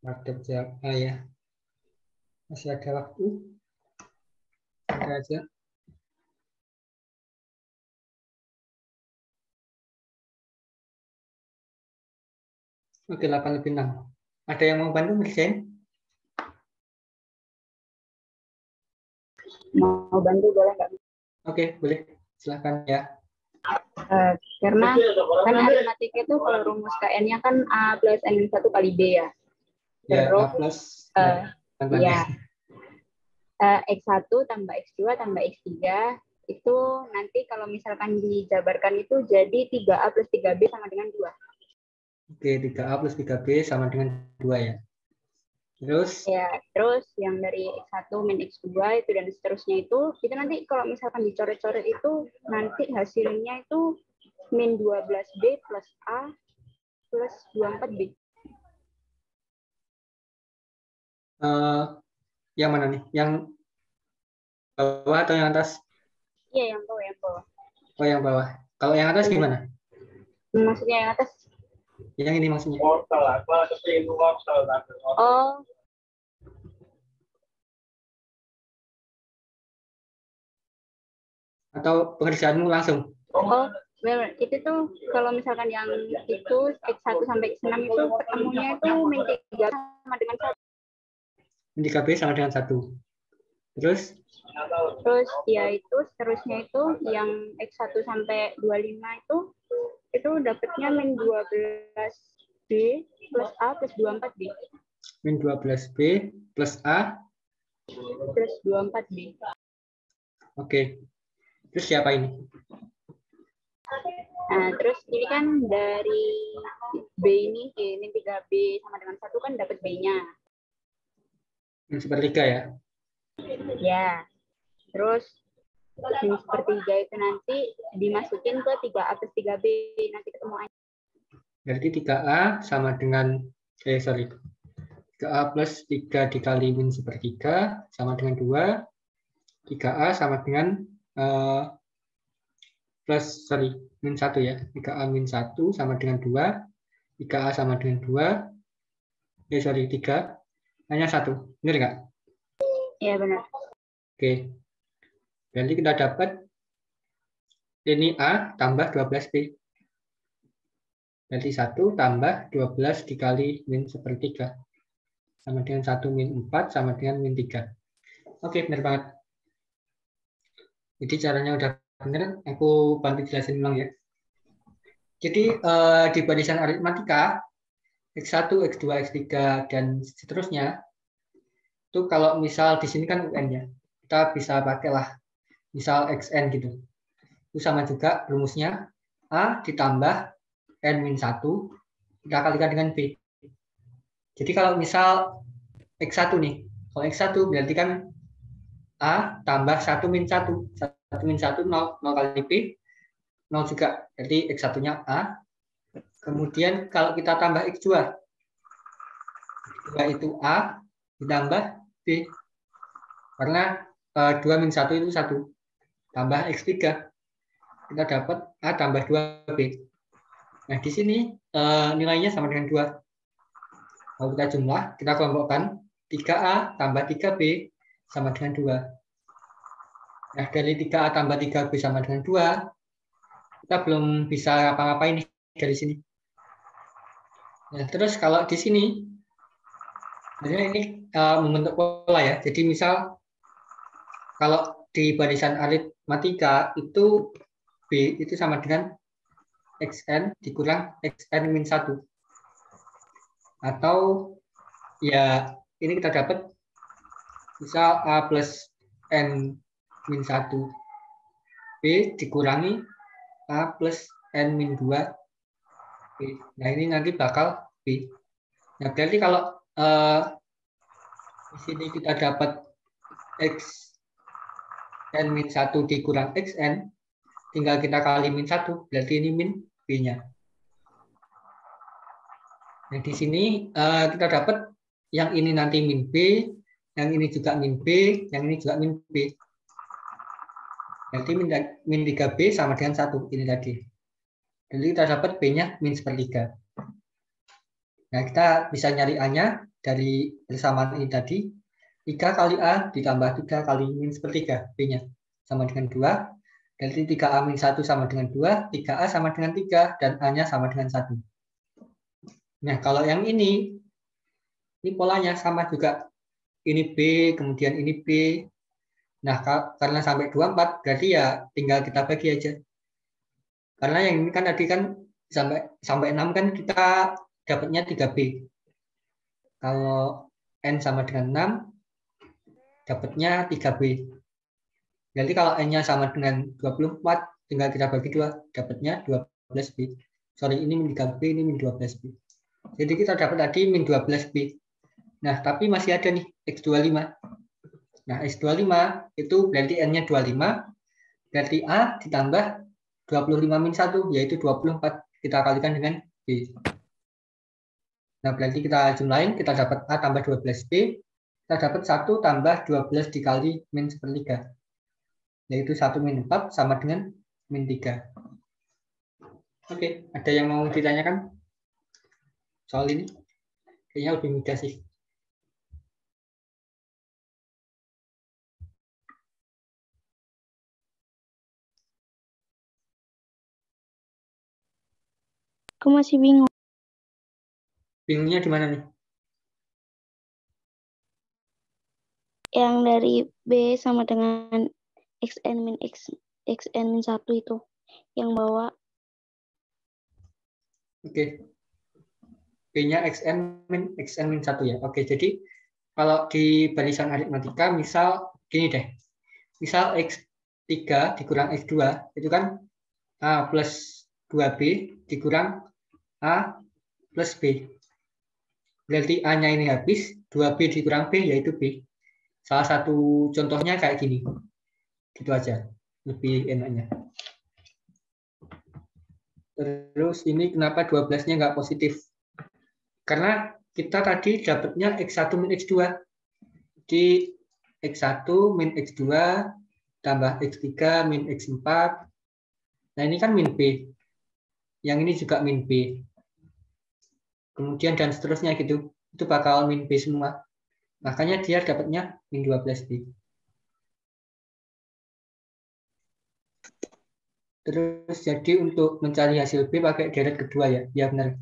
Ada jawab A ya. Masih ada waktu. Ada aja. Oke, 8:06. Ada yang mau bantu ngerjain? Mau bantu boleh nggak? Oke, boleh. Silakan ya. Karena kan aritmatika itu kalau rumus KN-nya kan A plus N-1 kali B ya. Ya, A Terus plus. Pelan-pelan. Iya. X1 tambah X2 tambah X3 itu nanti kalau misalkan dijabarkan itu jadi 3A plus 3B sama dengan 2. Oke, 3A plus 3B sama dengan 2 ya. Terus, Ya, terus yang dari X1 min X2 itu dan seterusnya itu nanti kalau misalkan dicoret-coret itu nanti hasilnya itu min 12B plus A plus 24B. yang mana nih? Yang bawah atau yang atas? Iya, yang bawah, yang bawah. Oh, yang bawah. Kalau yang atas gimana? Maksudnya yang atas? Yang ini maksudnya. Oh, Atau pekerjaanmu langsung? oh, benar. Itu tuh kalau misalkan yang itu X1 sampai X6 itu ketemunya itu min 3 sama dengan 1. Min 3B sama dengan 1. Terus Ya itu seterusnya itu yang X1 sampai 25 itu dapatnya min 12B plus A plus 24B. min 12B plus A Plus 24B. Oke. Terus siapa ini? Nah, terus ini kan dari B ini 3B sama dengan 1 kan dapat B-nya. Min sepertiga ya? Ya. Terus min sepertiga itu nanti dimasukin ke 3A plus 3B. Nanti ketemu A. Berarti 3A sama dengan 3A plus 3 dikali min sepertiga sama dengan 2. 3A sama dengan min 1 ya. 3A min 1 sama dengan 2. 3A sama dengan 2. 3. Hanya 1. Benar nggak? Iya, benar. Oke. Berarti kita dapat ini A tambah 12B. Berarti 1 tambah 12 dikali min sepertiga. Sama dengan 1 min 4 sama dengan min 3. Oke, benar banget. Jadi caranya udah benar, aku bantu jelasin ulang ya. Jadi di barisan aritmatika, X1, X2, X3, dan seterusnya, itu kalau misal di sini kan UN-nya, kita bisa pakailah misal XN gitu. Itu sama juga rumusnya, A ditambah N-1, kita kalikan dengan B. Jadi kalau misal X1 nih, kalau X1 berarti kan A tambah 1 min 1. 1 min 1, 0 kali B, 0 juga. Jadi X1-nya A. Kemudian kalau kita tambah X2, X2 itu A ditambah B. Karena 2 min 1 itu 1. Tambah X3. Kita dapat A tambah 2B. Nah, di sini nilainya sama dengan 2. Kalau kita jumlah, kita kelompokkan 3A tambah 3B sama dengan 2. Nah, dari 3A tambah 3B sama dengan 2, kita belum bisa apa-apain dari sini. Nah, terus kalau di sini, ini membentuk pola ya. Jadi misal, kalau di barisan aritmatika itu B itu sama dengan XN dikurang XN min 1. Atau ya ini kita dapat misal A plus N min 1 B dikurangi A plus N min 2 B. Nah ini nanti bakal B. Nah berarti kalau di sini kita dapat X N min 1 dikurang XN, tinggal kita kali min 1, berarti ini min B-nya. Nah di sini kita dapat yang ini nanti min B, yang ini juga min B, yang ini juga min B. Berarti min 3B sama dengan 1 ini tadi. Jadi kita dapat B-nya min sepertiga. Nah kita bisa nyari A-nya dari persamaan ini tadi. 3 kali A ditambah 3 kali min sepertiga B-nya sama dengan 2. Berarti 3A min 1 sama dengan 2, 3A sama dengan 3, dan A-nya sama dengan 1. Nah kalau yang ini polanya sama juga. Ini B, kemudian ini B. Nah karena sampai 24, berarti ya tinggal kita bagi aja. Karena yang ini kan tadi kan sampai 6 kan kita dapatnya 3B. Kalau N sama dengan 6, dapatnya 3B. Berarti kalau N-nya sama dengan 24, tinggal kita bagi 2, dapatnya 12B. Sorry, ini min 3B, ini min 12B. Jadi kita dapat tadi min 12B. Nah, tapi masih ada nih, X25. Nah, X25 itu berarti N-nya 25, berarti A ditambah 25 min 1, yaitu 24. Kita kalikan dengan B. Nah, berarti kita jumlahin, kita dapat A tambah 12B, kita dapat 1 tambah 12 dikali min 1/3. Yaitu 1 min 4 sama dengan min 3. Oke, ada yang mau ditanyakan soal ini? Kayaknya lebih mudah sih. Aku masih bingung. Bingungnya di mana nih? Yang dari B sama dengan xn min 1 itu. Yang bawah. Oke. B-nya xn min 1 ya. Oke, jadi kalau di barisan aritmatika, misal gini deh. Misal X3 dikurang X2, itu kan A plus 2B dikurang A plus B. Berarti A-nya ini habis, 2B dikurang B yaitu B. Salah satu contohnya kayak gini. Gitu aja. Lebih enaknya. Terus ini kenapa 12-nya nggak positif? Karena kita tadi dapatnya X1 min X2. Di X1 min X2 tambah X3 min X4. Nah ini kan min B. Yang ini juga min B. Kemudian dan seterusnya gitu. Itu bakal min B semua. Makanya dia dapatnya min 12B. Terus jadi untuk mencari hasil B pakai deret kedua ya. Ya benar.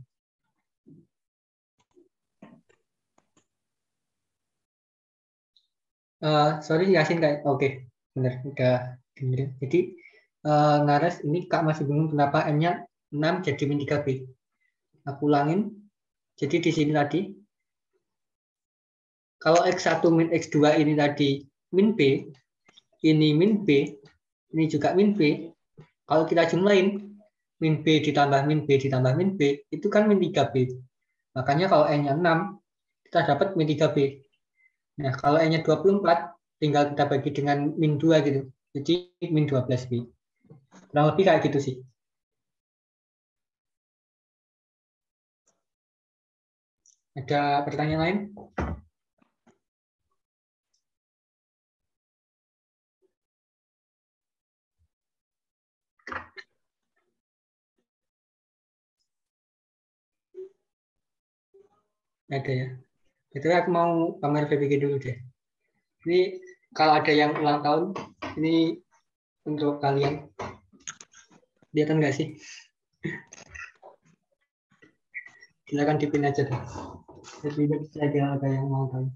Sorry Yasin kayak oke. Benar udah dengerin. Jadi Nares ini Kak masih bingung kenapa N-nya 6 jadi min 3B. Aku ulangin. Jadi di sini tadi kalau X1 min X2 ini tadi min B, ini min B, ini juga min B. Kalau kita jumlahin, min B ditambah min B ditambah min B, itu kan min 3B. Makanya kalau N-nya 6, kita dapat min 3B. Nah, kalau N-nya 24, tinggal kita bagi dengan min 2 gitu. Jadi min 12B. Kurang lebih kayak gitu sih. Ada pertanyaan lain? Ada ya. Itu aku mau pamer VBG dulu deh. Ini kalau ada yang ulang tahun, ini untuk kalian. Kelihatan nggak sih? Silakan dipin aja deh. Jadi ada yang mau tahu.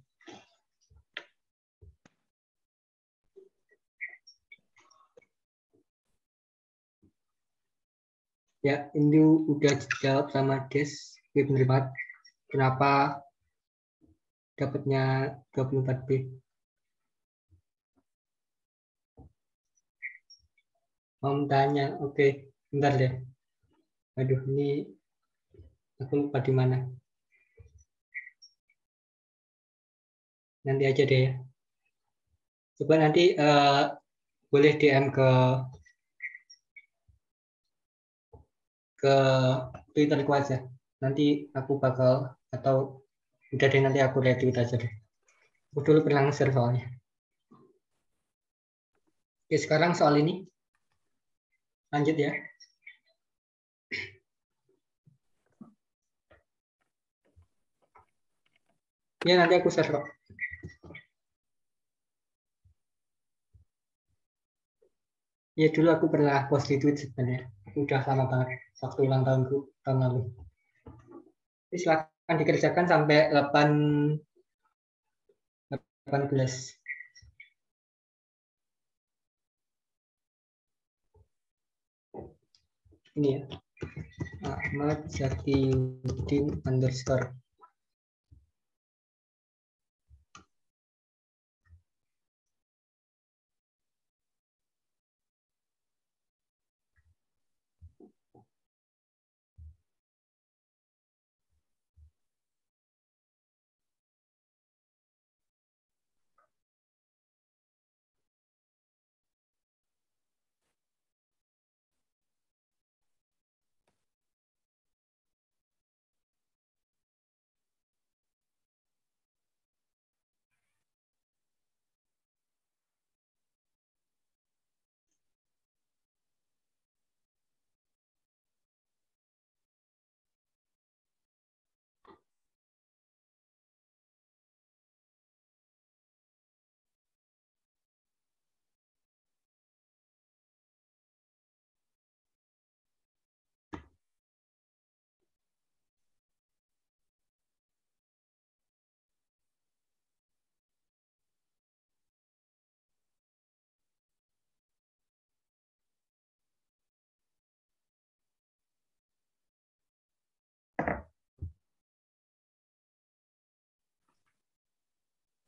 Ya, ini udah dijawab sama Des. Bener banget. Kenapa dapatnya 24B? Mau tanya, oke. Bentar deh. Aduh, ini aku lupa di mana. Nanti aja deh ya. Coba nanti boleh DM ke Twitterku aja. Nanti aku bakal atau udah deh nanti aku retweet aja deh. Aku dulu pernah nge-share soalnya. Oke, sekarang soal ini. Lanjut ya. Ya nanti aku share kok. Ya dulu aku pernah post di tweet sebenarnya. Udah lama banget. Waktu ulang tahunku tahun lalu. Jadi silakan dikerjakan sampai 18. Ini ya. Ahmad Zakiuddin _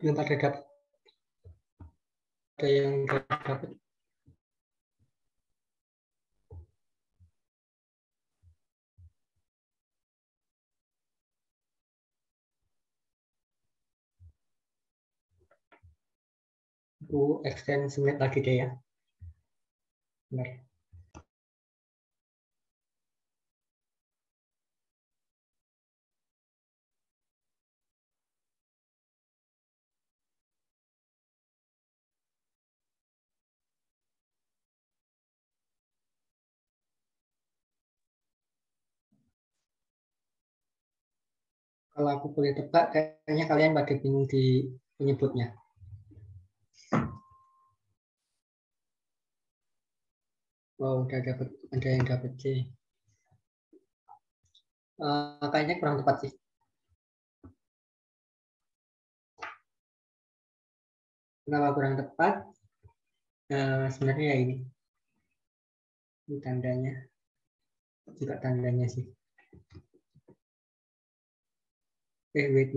Belum ada dapat. Ada yang dapat. Aku extend semenit lagi deh ya. Benar. Kalau aku boleh tebak, kayaknya kalian pada bingung di penyebutnya. Wow, udah dapat, ada yang dapat C. Kayaknya kurang tepat sih. Kenapa kurang tepat? Sebenarnya ya ini tandanya, juga tandanya sih. Wait.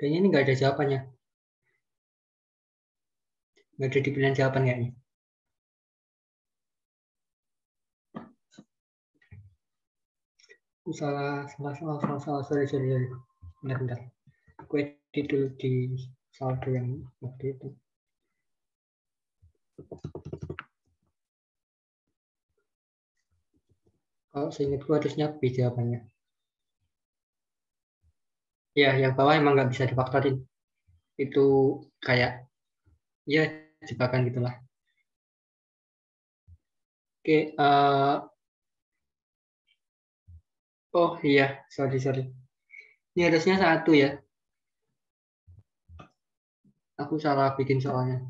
Kayaknya ini nggak ada jawabannya. Nggak ada di pilihan jawaban kayaknya. Salah. Sorry. Bentar. Gue edit dulu di saldo yang waktu itu. Kalau seingat gue harusnya B jawabannya. Ya, yang bawah emang nggak bisa difaktorin. Itu kayak, ya jebakan gitulah. Oke, oh iya, sorry. Ini harusnya 1 ya. Aku salah bikin soalnya.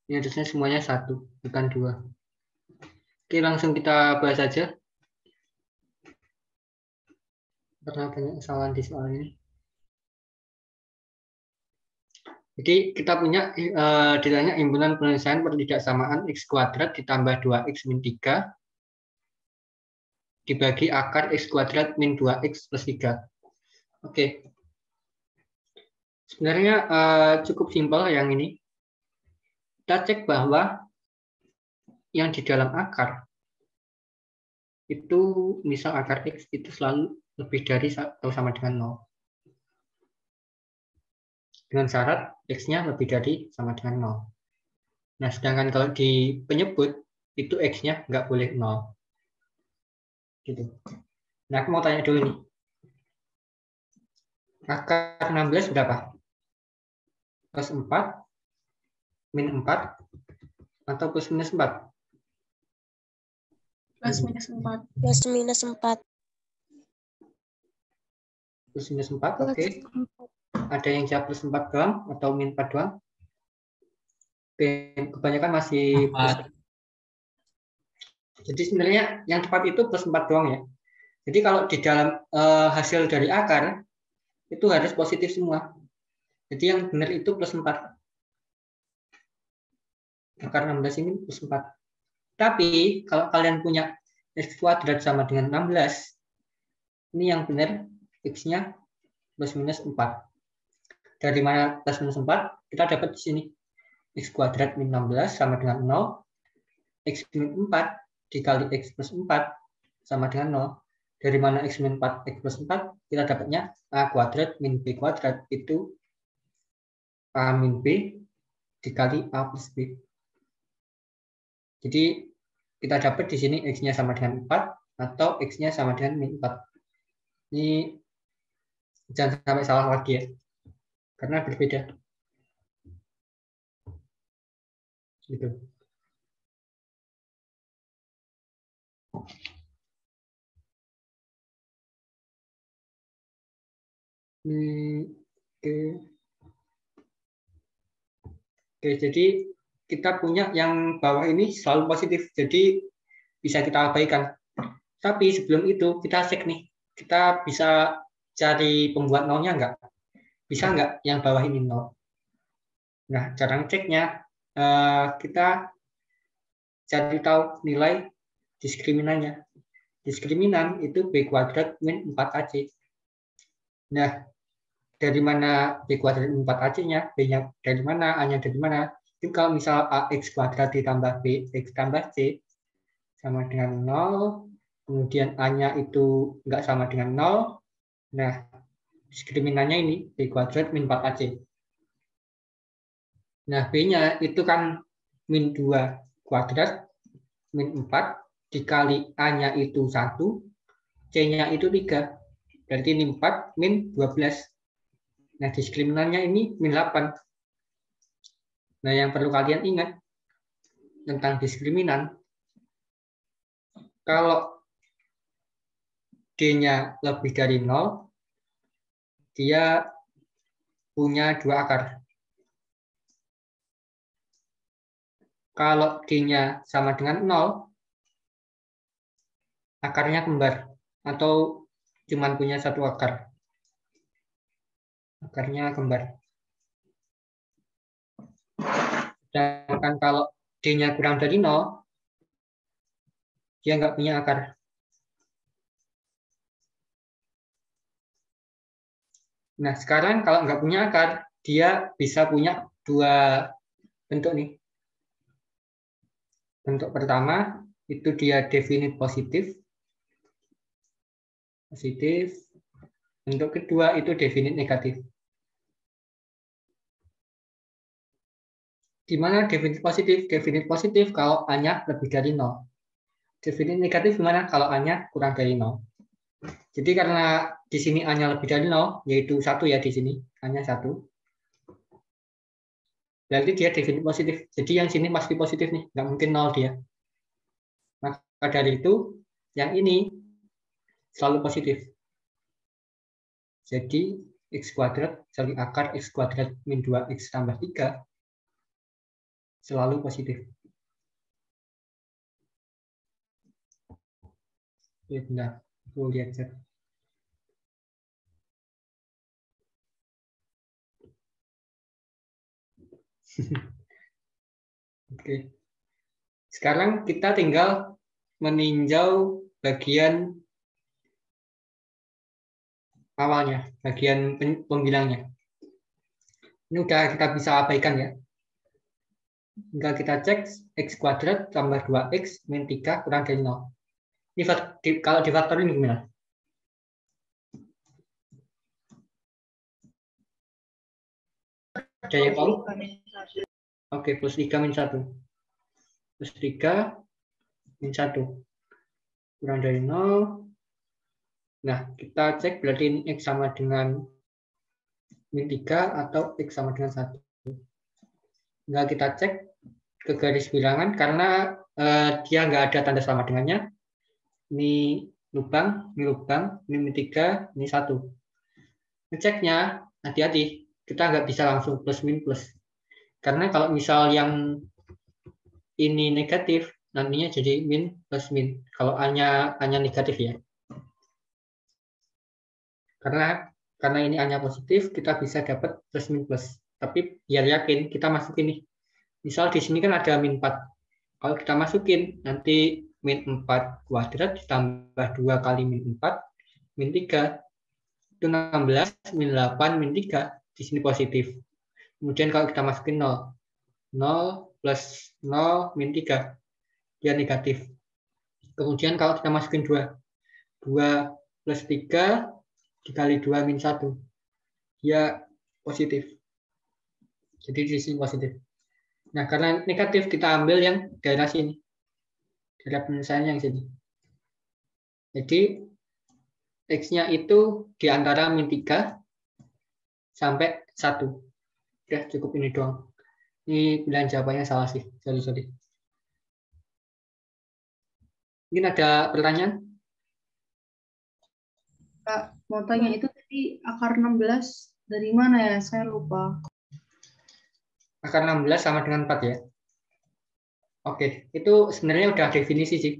Ini harusnya semuanya 1, bukan 2. Oke, langsung kita bahas aja. Karena banyak kesalahan di soal ini. Jadi kita punya ditanya impunan penyelesaian pertidaksamaan x kuadrat ditambah 2x min 3 dibagi akar x kuadrat min 2x plus 3. Oke. Sebenarnya cukup simpel yang ini. Kita cek bahwa yang di dalam akar itu misal akar x itu selalu lebih dari atau sama dengan 0. Dengan syarat x-nya lebih dari sama dengan 0. Nah, sedangkan kalau di penyebut itu x-nya nggak boleh 0. Gitu. Nah, aku mau tanya dulu nih. Akar 16 berapa? Plus 4, min 4, atau plus minus 4? Plus minus 4. Plus minus 4. Plus minus 4, oke. Ada yang jawab plus 4 doang atau min 4 doang? Oke, kebanyakan masih plus. Jadi sebenarnya yang tepat itu plus 4 doang ya. Jadi kalau di dalam hasil dari akar, itu harus positif semua. Jadi yang benar itu plus 4. Akar 16 ini plus 4. Tapi kalau kalian punya x kuadrat sama dengan 16, ini yang benar x-nya plus minus 4. Dari mana plus minus 4? Kita dapat di sini. X kuadrat min 16 sama dengan 0. X min 4 dikali x plus 4 sama dengan 0. Dari mana x min 4, x plus 4? Kita dapatnya a kuadrat min b kuadrat itu a min b dikali a plus b. Jadi kita dapat di sini x-nya sama dengan 4 atau x-nya sama dengan min 4. Ini jangan sampai salah lagi ya. Karena berbeda. Gitu. Oke, jadi kita punya yang bawah ini selalu positif, jadi bisa kita abaikan. Tapi sebelum itu kita cek nih, kita bisa cari pembuat nolnya enggak? Bisa enggak yang bawah ini nol? Nah, cara ngeceknya kita cari tahu nilai diskriminannya. Diskriminan itu b kuadrat min 4ac. Nah, dari mana B kuadrat 4AC-nya, B-nya dari mana, A-nya dari mana. Itu kalau misal AX kuadrat ditambah BX tambah C sama dengan 0, kemudian A-nya itu nggak sama dengan 0, nah, diskriminannya ini, B kuadrat min 4AC. Nah, B-nya itu kan min 2 kuadrat, min 4, dikali A-nya itu 1, C-nya itu 3. Berarti ini 4 min 12. Nah, diskriminannya ini min 8. Nah, yang perlu kalian ingat tentang diskriminan, kalau D-nya lebih dari 0, dia punya 2 akar. Kalau D-nya sama dengan 0, akarnya kembar atau cuma punya 1 akar. Akarnya kembar. Sedangkan kalau D-nya kurang dari 0, dia nggak punya akar. Nah, sekarang kalau nggak punya akar, dia bisa punya 2 bentuk nih. Bentuk pertama, itu dia definite positif. Bentuk kedua, itu definite negatif. Di mana definite positif? Definite positif kalau A-nya lebih dari 0. Definite negatif gimana? Kalau A-nya kurang dari 0. Jadi karena di sini A-nya lebih dari 0, yaitu 1 ya di sini, A-nya 1. Berarti dia definite positif. Jadi yang sini pasti positif nih, nggak mungkin 0 dia. Maka dari itu, yang ini selalu positif. Jadi X kuadrat kali akar X kuadrat min 2X tambah 3 selalu positif. Ya benar, aku lihat chat. Oke. Sekarang kita tinggal meninjau bagian awalnya, bagian pembilangnya. Ini udah kita bisa abaikan ya. Tinggal kita cek X kuadrat tambah 2X min 3 kurang dari 0. Ini kalau difaktorin gimana? Ada yang tahu? Oke, plus 3 min 1. Plus 3 min 1. Kurang dari 0. Nah, kita cek berarti ini X sama dengan min 3 atau X sama dengan 1. Nah, kita cek ke garis bilangan karena dia nggak ada tanda sama dengannya. Ini lubang, ini min 3, ini 1. Ngeceknya, hati-hati. Kita nggak bisa langsung plus min plus. Karena kalau misal yang ini negatif, nantinya jadi min plus min. Kalau A-nya negatif ya. Karena ini A-nya positif, kita bisa dapat plus min plus. Tapi biar yakin, kita masukin nih. Misal di sini kan ada min 4. Kalau kita masukin, nanti min 4 kuadrat ditambah 2 kali min 4, min 3. Itu 16, min 8, min 3. Di sini positif. Kemudian kalau kita masukin 0. 0 plus 0 min 3. Dia negatif. Kemudian kalau kita masukin 2. 2 plus 3 dikali 2 min 1. Dia positif. Jadi di sini positif. Nah, karena negatif kita ambil yang daerah sini. Daerah penyelesaian yang sini. Jadi X-nya itu di antara min 3 sampai 1. Udah cukup ini doang. Ini pilihan jawabannya salah sih. Sorry. Mungkin ada pertanyaan? Kak, mau tanya itu tadi akar 16 dari mana ya? Saya lupa. Akar 16 sama dengan 4 ya. Oke, itu sebenarnya udah definisi sih.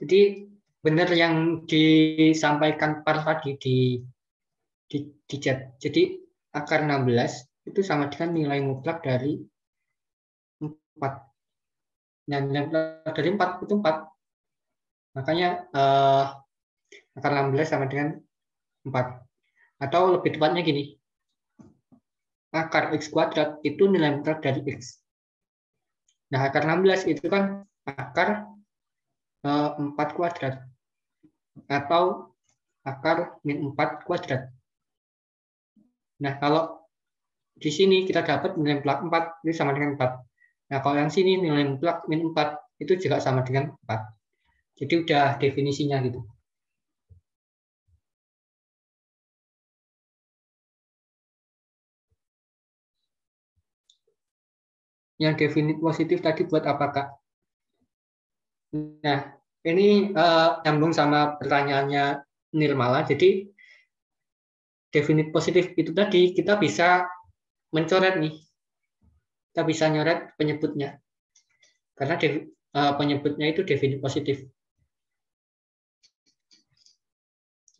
Jadi benar yang disampaikan Par tadi di chat. Jadi akar 16 itu sama dengan nilai mutlak dari 4. Nah, nilai mutlak dari 4 itu 4. Makanya akar 16 sama dengan 4. Atau lebih tepatnya gini, akar X kuadrat itu nilai mutlak dari X. Nah, akar 16 itu kan akar 4 kuadrat. Atau akar min 4 kuadrat. Nah, kalau di sini kita dapat nilai mutlak 4, itu sama dengan 4. Nah, kalau yang sini nilai mutlak min 4, itu juga sama dengan 4. Jadi udah definisinya gitu. Yang definit positif tadi buat apa, Kak? Nah, ini nyambung sama pertanyaannya Nirmala. Jadi, definit positif itu tadi kita bisa mencoret nih. Kita bisa nyoret penyebutnya. Karena penyebutnya itu definit positif.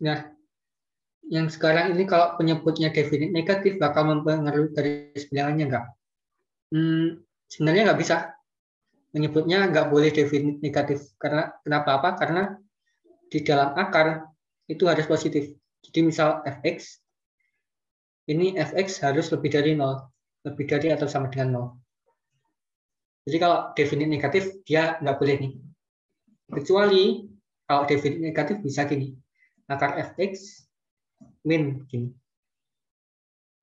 Nah, yang sekarang ini kalau penyebutnya definit negatif bakal mempengaruhi garis bilangannya enggak? Sebenarnya nggak bisa. Menyebutnya nggak boleh definit negatif. Karena kenapa? Apa? Karena di dalam akar itu harus positif. Jadi misal fx, ini fx harus lebih dari 0. Lebih dari atau sama dengan 0. Jadi kalau definit negatif, dia nggak boleh nih. Kecuali kalau definit negatif bisa gini. Akar fx min gini.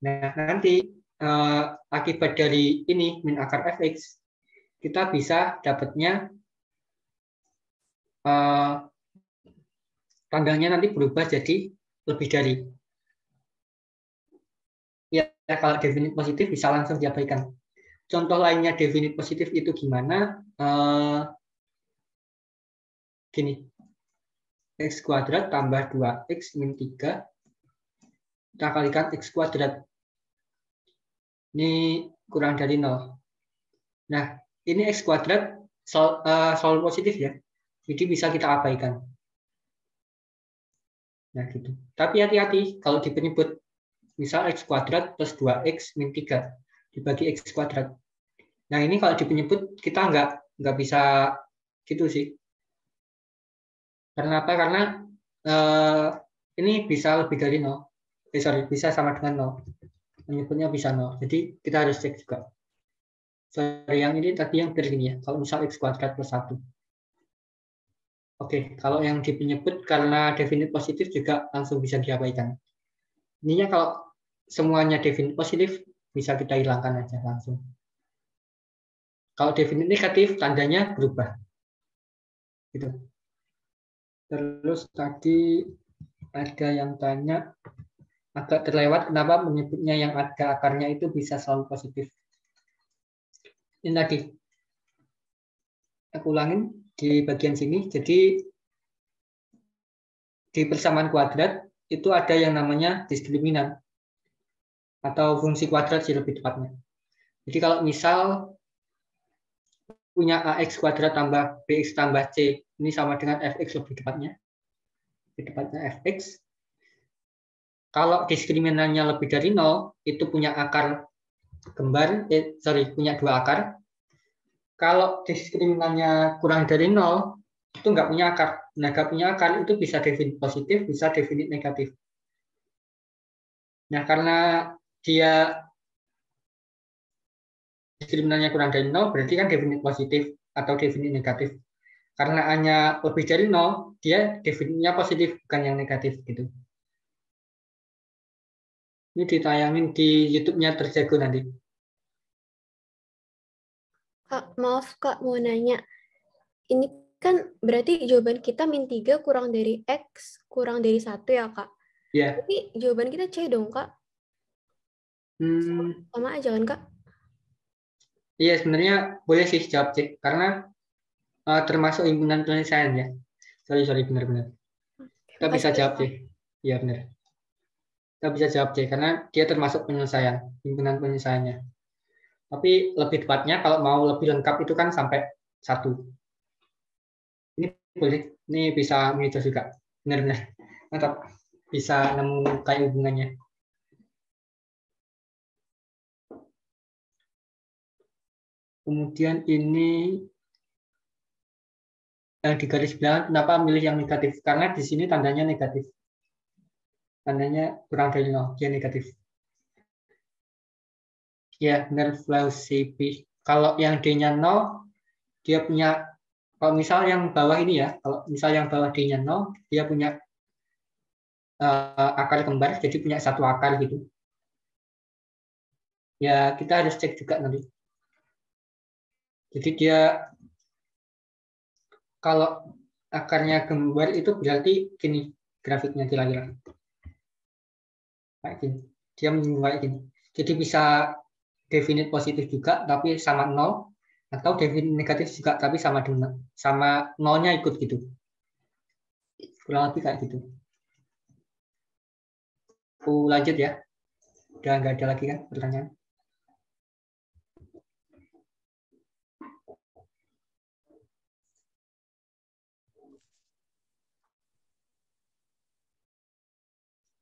Nah, nanti akibat dari ini min akar fx, kita bisa dapatnya tanggalnya nanti berubah jadi lebih dari. Ya, kalau definit positif bisa langsung diabaikan. Contoh lainnya definit positif itu gimana? Gini. X kuadrat tambah 2x min 3. Kita kalikan x kuadrat. Ini kurang dari 0. Nah, ini x kuadrat selalu positif ya. Jadi bisa kita abaikan. Nah, gitu. Tapi hati-hati kalau di penyebut. Misal x kuadrat plus 2x min 3 dibagi x kuadrat. Nah, ini kalau di penyebut kita nggak bisa gitu sih. Karena apa? Karena ini bisa lebih dari 0. Bisa sama dengan 0. Penyebutnya bisa 0. Jadi kita harus cek juga. Sorry, yang ini tadi yang begini ya. Kalau misal x kuadrat plus 1. Oke, kalau yang di penyebut karena definit positif juga langsung bisa diabaikan. Ininya kalau semuanya definit positif, bisa kita hilangkan aja langsung. Kalau definit negatif, tandanya berubah. Gitu. Terus tadi ada yang tanya, agak terlewat kenapa menyebutnya yang ada akarnya itu bisa selalu positif. Ini tadi. Aku ulangin di bagian sini. Jadi di persamaan kuadrat itu ada yang namanya diskriminan atau fungsi kuadrat sih lebih tepatnya. Jadi kalau misal punya ax kuadrat tambah bx tambah c, ini sama dengan fx lebih tepatnya. Lebih tepatnya fx. Kalau diskriminannya lebih dari 0, itu punya akar kembar, punya 2 akar. Kalau diskriminannya kurang dari 0, itu nggak punya akar. Nah, nggak punya akar itu bisa definit positif, bisa definit negatif. Nah, karena dia diskriminannya kurang dari 0, berarti kan definit positif atau definit negatif. Karena hanya lebih dari 0, dia definitnya positif, bukan yang negatif gitu. Ini ditayangin di YouTube-nya Terjago nanti. Kak, maaf Kak, mau nanya. Ini kan berarti jawaban kita min 3 kurang dari X, kurang dari 1 ya Kak? Iya. Tapi jawaban kita C dong Kak? Sama aja kan Kak? Iya, sebenarnya boleh sih jawab C. Karena termasuk himpunan penyelesaian ya. Sorry, benar-benar. Kita bisa jawab C. Iya, benar. Kita bisa jawab C, karena dia termasuk penyelesaian, himpunan penyelesaiannya. Tapi lebih tepatnya kalau mau lebih lengkap itu kan sampai 1. Ini boleh, ini bisa menghitung juga. Benar-benar. Mantap. Bisa nemu kayak hubungannya. Kemudian ini yang di garis bilangan, kenapa milih yang negatif? Karena di sini tandanya negatif. tandanya kurang dari 0, dia negatif. Ya, benar Flausibi. Kalau yang D-nya 0, dia punya, kalau misal yang bawah ini ya, kalau misal yang bawah D-nya 0, dia punya akar kembar, jadi punya satu akar gitu. Ya, kita harus cek juga nanti. Jadi dia, kalau akarnya kembar itu berarti gini grafiknya kira-kira. Kayak gini. Dia menyinggung kayak gini. Jadi bisa definite positif juga tapi sama 0, atau definite negatif juga tapi sama dengan sama 0-nya ikut gitu. Kurang lebih kayak gitu. Aku lanjut ya. Udah nggak ada lagi kan pertanyaan?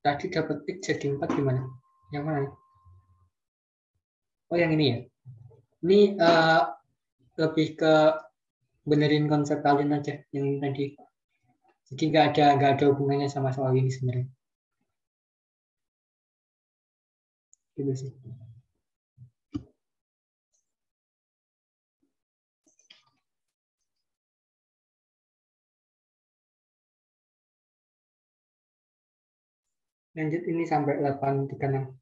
Tadi dapat X jadi 4 gimana? Yang mana? Oh yang ini ya. Ini lebih ke benerin konsep kalian aja yang tadi. Jadi nggak ada hubungannya sama soal ini sebenarnya. Gitu sih. Lanjut ini sampai 836.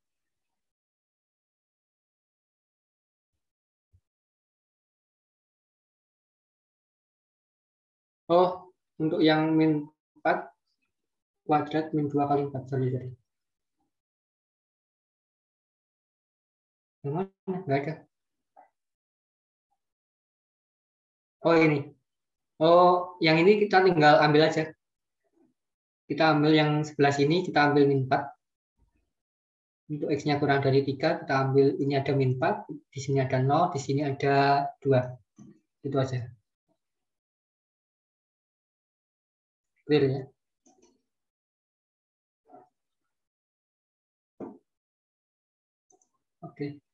Oh, untuk yang min 4 kuadrat min 2 kali 4. Sorry. Yang mana? Nggak ada. Oh ini. Oh, yang ini kita tinggal ambil aja. Kita ambil yang sebelah sini, kita ambil min 4. Untuk X-nya kurang dari 3, kita ambil ini ada min 4, di sini ada 0, di sini ada 2. Itu aja. Clear ya? Oke.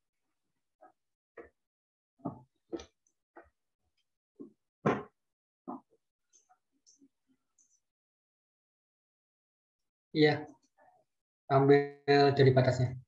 Iya. Ambil dari batasnya.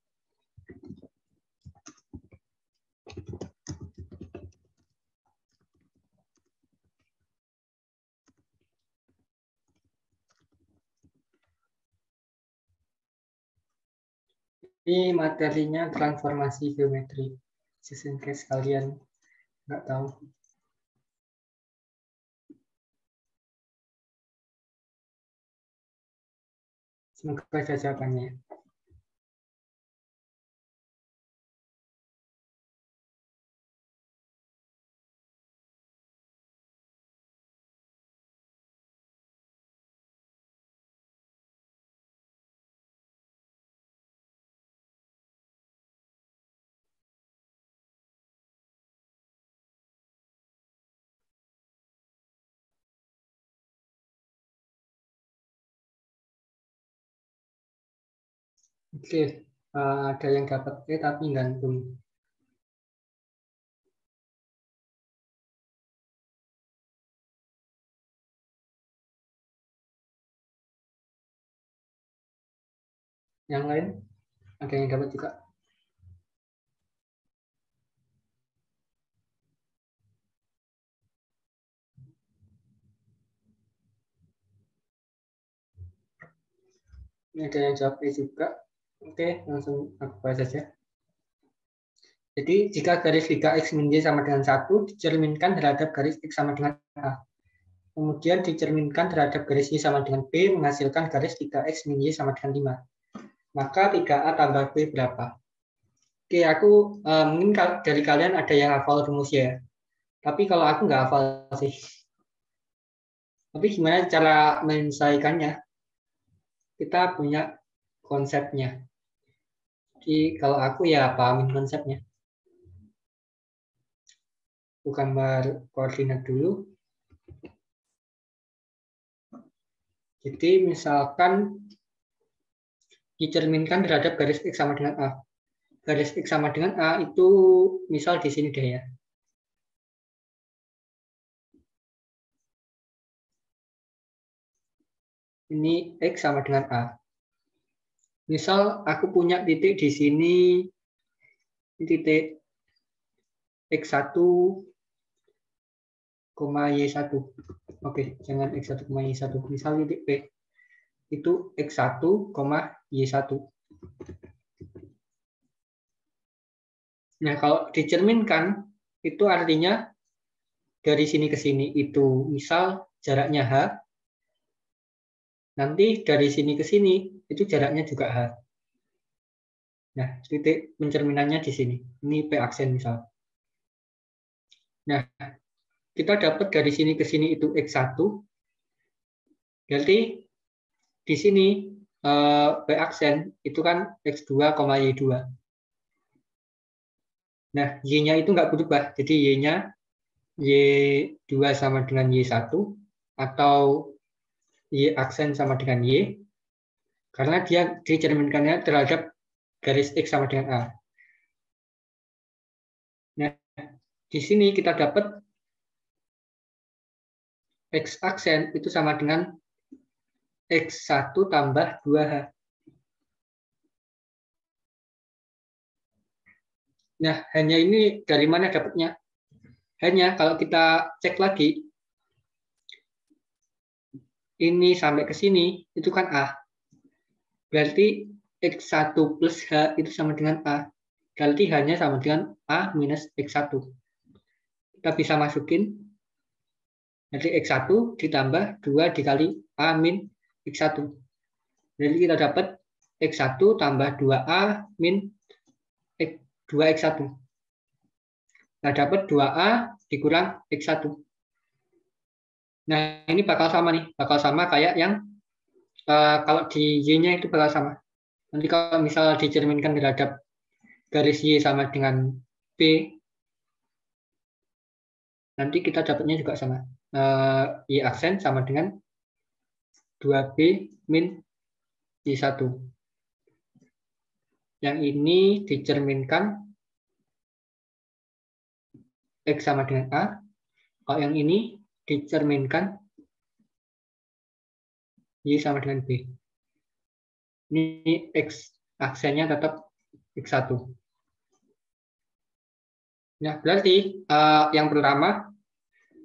Ini materinya transformasi geometri. Just in case kalian nggak tahu. Semoga ada jawabannya. Oke, ada yang dapat E tapi gantung. Yang lain ada yang dapat juga. Ini ada yang jawab E juga. Oke, langsung aku bahas saja. Jadi, jika garis liga X min Y sama dengan 1, dicerminkan terhadap garis X sama dengan A. Kemudian dicerminkan terhadap garis Y sama dengan B, menghasilkan garis liga X min Y sama dengan 5. Maka 3A tambah B berapa? Oke, aku mungkin dari kalian ada yang hafal rumusnya ya. Tapi kalau aku nggak hafal sih. Tapi gimana cara menyelesaikannya? Kita punya konsepnya. Jadi kalau aku ya pahamin konsepnya. Aku gambar koordinat dulu. Jadi misalkan dicerminkan terhadap garis X sama dengan A. Garis X sama dengan A itu misal di sini deh ya. Ini X sama dengan A. Misal aku punya titik di sini, titik X1, Y1. Oke, jangan X1, Y1. Misal titik P itu X1, Y1. Nah, kalau dicerminkan, itu artinya dari sini ke sini itu misal jaraknya H, nanti dari sini ke sini itu jaraknya juga H. Nah, titik pencerminannya di sini. Ini P aksen misal. Nah, kita dapat dari sini ke sini itu X1, berarti di sini P aksen itu kan X2, Y2. Nah, Y-nya itu nggak berubah, jadi Y-nya Y2 sama dengan Y1, atau Y aksen sama dengan Y, karena dia dicerminkannya terhadap garis X sama dengan A. Nah, di sini kita dapat X aksen itu sama dengan X1 tambah 2H. Nah, hanya ini dari mana dapatnya? Hanya kalau kita cek lagi, ini sampai ke sini, itu kan A. Berarti X1 plus H itu sama dengan A. Berarti hanya sama dengan A minus X1. Kita bisa masukin, jadi X1 ditambah 2 dikali A min X1. Jadi kita dapat X1 tambah 2A min 2X1. Nah, dapat 2A dikurang X1. Nah, ini bakal sama nih. Bakal sama kayak yang kalau di Y-nya itu bakal sama. Nanti kalau misal dicerminkan terhadap garis Y sama dengan B, nanti kita dapatnya juga sama. Y aksen sama dengan 2B min Y1. Yang ini dicerminkan X sama dengan A. Kalau yang ini dicerminkan Y sama dengan B. Ini X aksennya tetap X1. Nah, berarti yang pertama,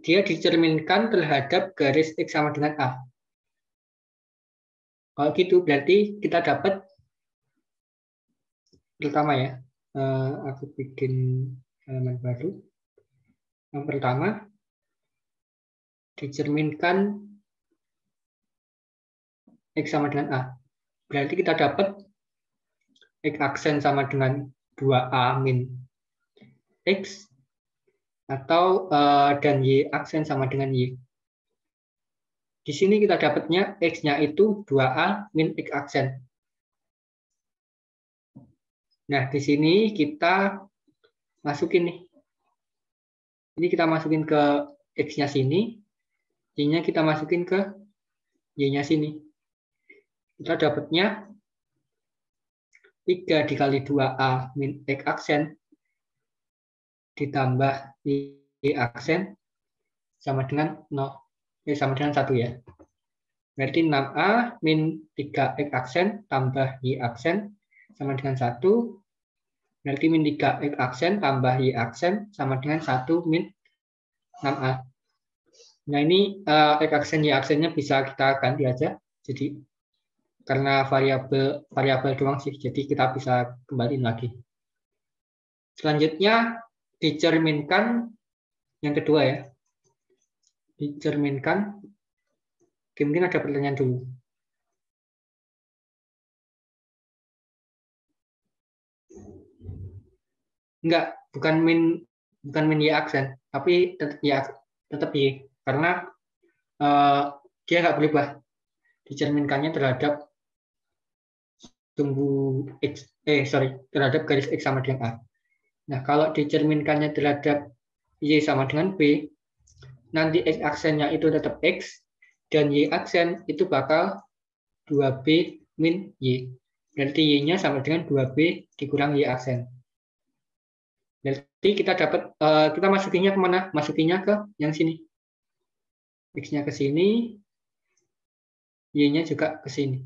dia dicerminkan terhadap garis X sama dengan A. Kalau gitu, berarti kita dapat, pertama ya, aku bikin halaman baru. Yang pertama, dicerminkan X sama dengan A. Berarti kita dapat X aksen sama dengan 2A min X, atau dan Y aksen sama dengan Y. Di sini kita dapatnya X-nya itu 2A min X aksen. Nah, di sini kita masukin nih. Ini kita masukin ke X-nya sini, Y-nya kita masukin ke Y-nya sini. Kita dapatnya 3 dikali 2A min X aksen ditambah Y aksen sama dengan 0. Sama dengan 1 ya. Berarti 6A min 3X aksen tambah Y aksen sama dengan 1. Berarti min 3X aksen tambah Y aksen sama dengan 1 min 6A. Nah, ini X aksen Y aksennya bisa kita ganti aja. Jadi karena variabel doang sih, jadi kita bisa kembaliin lagi. Selanjutnya dicerminkan yang kedua ya. Dicerminkan. Mungkin ada pertanyaan dulu. Enggak, bukan min Y aksen, tapi tetap Y, karena dia nggak berubah. Dicerminkannya terhadap terhadap garis X sama dengan A. Nah, kalau dicerminkannya terhadap Y sama dengan B, nanti X aksennya itu tetap X, dan Y aksen itu bakal 2B min Y. Berarti Y-nya sama dengan 2B dikurang Y aksen. Berarti kita dapat, kita masukinnya kemana? Masukinnya ke yang sini. X-nya ke sini, Y-nya juga ke sini.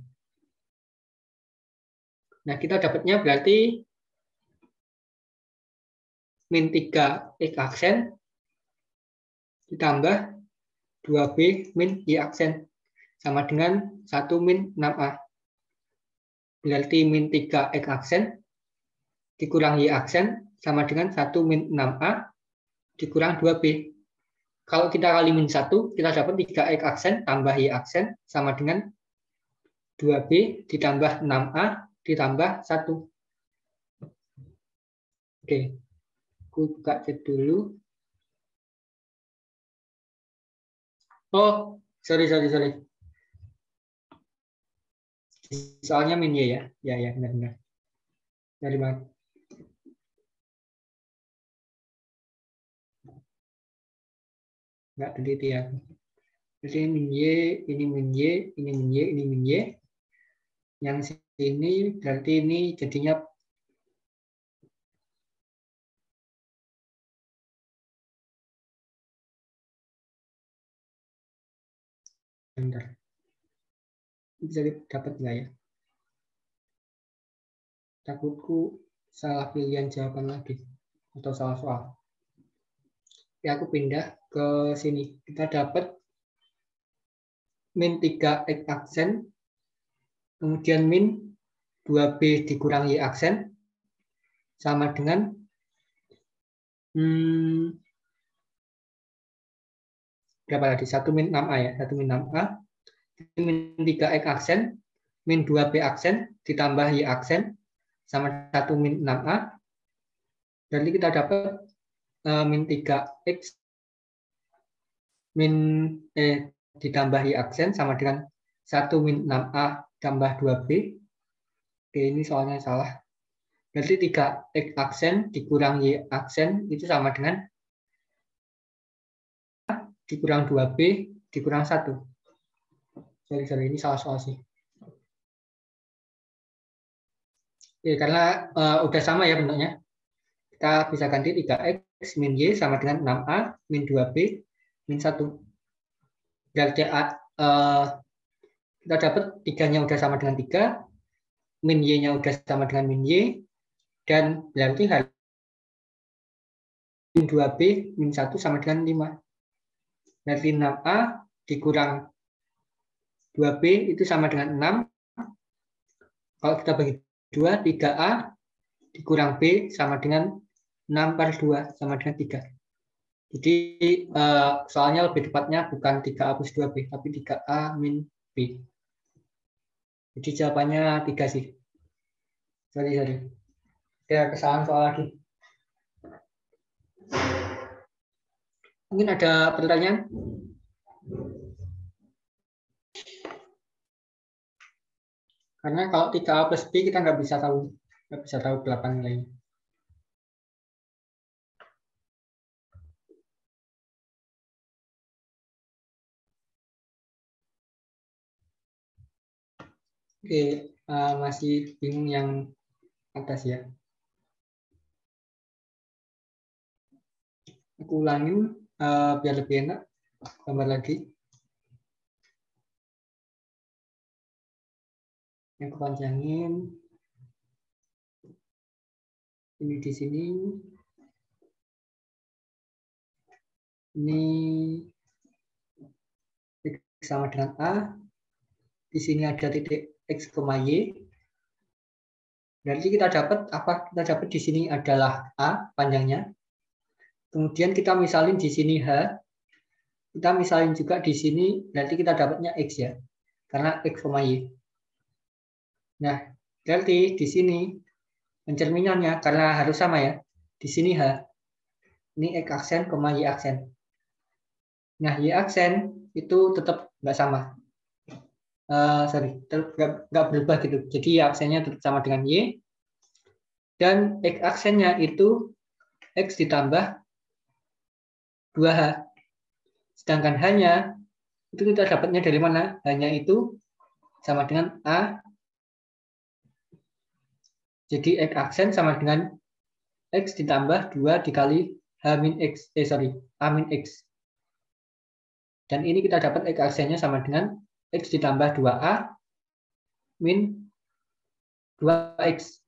Nah, kita dapatnya berarti min 3 X aksen ditambah 2B min Y aksen sama dengan 1 min 6A. Berarti min 3 X aksen dikurang Y aksen sama dengan 1 min 6A dikurang 2B. Kalau kita kali min 1, kita dapat 3X aksen tambah Y aksen sama dengan 2B ditambah 6A ditambah 1. Oke, aku buka chat dulu. Oh, sorry. Soalnya min Y ya. Ya, benar. Dari mana? Nggak teliti ya. Jadi ini min Y, ini min Y, ini min Y, ini min Y. Yang sini berarti ini jadinya bentar. Bisa dapat nggak ya? Takutku salah pilihan jawaban lagi atau salah soal. Ya, aku pindah ke sini. Kita dapat min 3X aksen, kemudian min 2B dikurang Y aksen, sama dengan berapa tadi? 1 min 6A ya. 1 min 6A, min 3X aksen, min 2B aksen, ditambah Y aksen, sama 1 min 6A. Berarti kita dapat min 3X min ditambah Y aksen sama dengan 1 min 6A tambah 2B. Oke, ini soalnya salah. Berarti 3X aksen dikurang Y aksen itu sama dengan dikurang 2B dikurang 1. Sorry, ini salah soal sih. Oke, karena udah sama ya bentuknya. Kita bisa ganti 3X min Y sama dengan 6A min 2B min 1. Berarti kita dapat 3-nya udah sama dengan 3, min Y-nya udah sama dengan min Y, dan berarti min 2B min 1 sama dengan 5. Berarti 6A dikurang 2B itu sama dengan 6. Kalau kita bagi 2, 3A dikurang B sama dengan 6 per 2 sama dengan 3. Jadi soalnya lebih tepatnya bukan 3A plus 2B, tapi 3A min B. Jadi jawabannya 3 sih. Sorry. Ada kesalahan soal lagi. Mungkin ada pertanyaan? Karena kalau 3A plus B kita nggak bisa tahu berapa nilainya. Oke, masih bingung yang atas ya. Aku ulangin biar lebih enak. Gambar lagi. Yang kepanjangin. Ini di sini. Ini X sama dengan A. Di sini ada titik X, Y. Berarti kita dapat apa? Kita dapat di sini adalah A panjangnya. Kemudian kita misalin di sini H. Kita misalin juga di sini, berarti kita dapatnya X ya. Karena X, Y. Nah, berarti di sini pencerminannya karena harus sama ya. Di sini H. Ini X aksen, Y aksen. Nah, Y aksen itu tetap nggak sama. Nggak berubah gitu. Jadi Y aksennya tetap sama dengan Y. Dan X aksennya itu X ditambah 2H. Sedangkan H-nya itu kita dapatnya dari mana? H-nya itu sama dengan A. Jadi X aksen sama dengan X ditambah 2 dikali A min X. Dan ini kita dapat X aksennya sama dengan X ditambah 2A min 2X.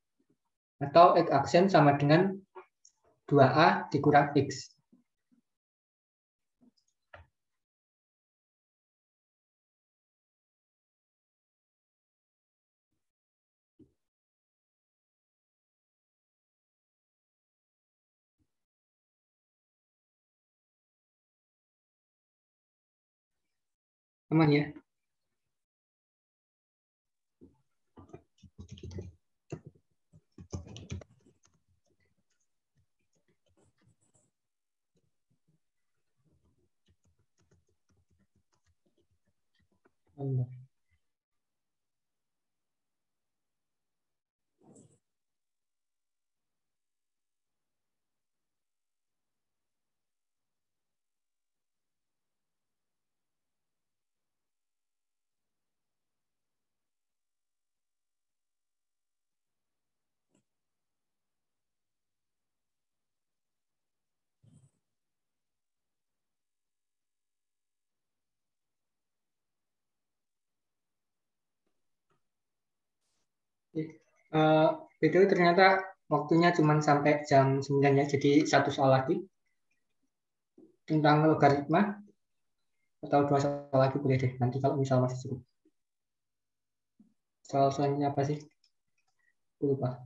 Atau X aksen sama dengan 2A dikurang X. Aman ya? Aman. BTW ternyata waktunya cuma sampai jam 9 ya, jadi satu soal lagi tentang logaritma, atau 2 soal lagi boleh deh, nanti kalau misal masih cukup. Soal selanjutnya apa sih? Aku lupa.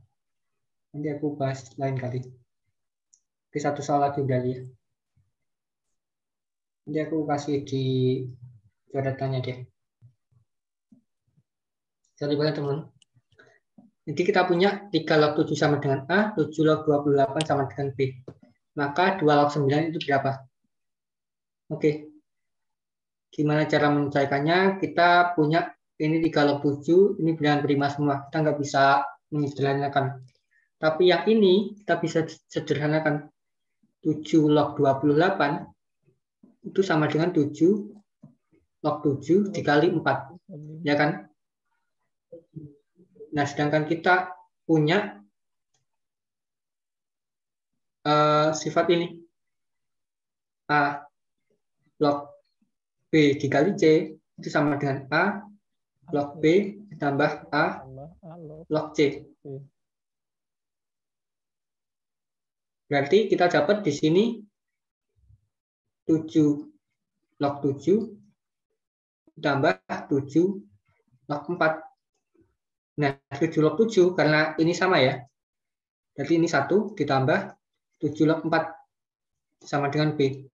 Nanti aku bahas lain kali. Oke, satu soal lagi berarti ya. Nanti aku kasih di coretannya deh. Sorry banget teman. Jadi kita punya 3 log 7 sama dengan A, 7 log 28 sama dengan B. Maka 2 log 9 itu berapa? Oke. Gimana cara mencarikannya? Kita punya ini 3 log 7, ini bilangan prima semua. Kita nggak bisa menyederhanakan. Tapi yang ini kita bisa sederhanakan. 7 log 28 itu sama dengan 7 log 7 dikali 4. Ya kan? Nah, sedangkan kita punya sifat ini. A log B dikali C itu sama dengan A log B ditambah A log C. Berarti kita dapat di sini 7 log 7 ditambah 7 log 4. Nah, 7 log 7 karena ini sama ya. Jadi ini 1 ditambah 7 log 4 sama dengan B.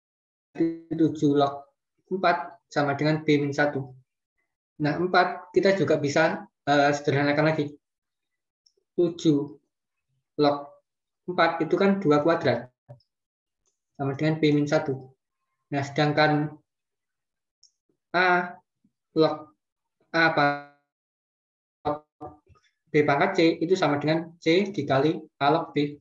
7 log 4 sama dengan B-1. Nah, 4 kita juga bisa sederhanakan lagi. 7 log 4 itu kan 2 kuadrat. Sama dengan B-1. Nah, sedangkan A log A B pangkat C itu sama dengan C dikali A log B.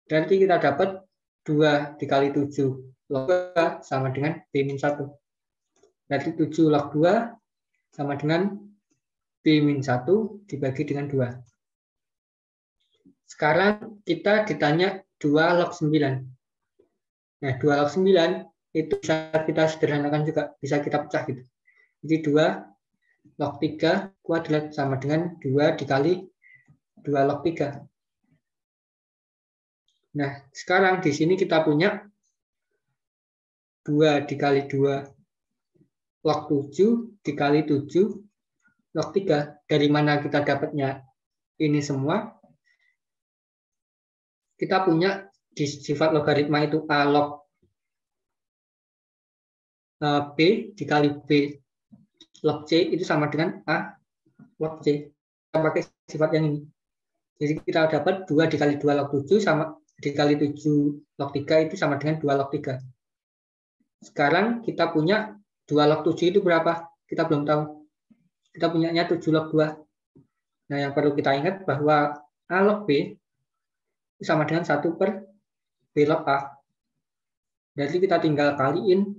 Berarti kita dapat 2 dikali 7 log 2 sama dengan B-1. Berarti 7 log 2 sama dengan B-1 dibagi dengan 2. Sekarang kita ditanya 2 log 9. Nah, 2 log 9 itu bisa kita sederhanakan juga, bisa kita pecah gitu. Jadi 2 log 3 kuadrat sama dengan 2 dikali 2 log 3. Nah, sekarang di sini kita punya 2 dikali 2 log 7 dikali 7 log 3. Dari mana kita dapatnya ini semua? Kita punya di sifat logaritma itu A log B dikali B log C itu sama dengan A log C. Kita pakai sifat yang ini. Jadi kita dapat 2 dikali 2 log 7 sama dikali 7 log 3 itu sama dengan 2 log 3. Sekarang kita punya 2 log 7 itu berapa? Kita belum tahu. Kita punyanya 7 log 2. Nah, yang perlu kita ingat bahwa A log B itu sama dengan 1 per B log A. Jadi kita tinggal kaliin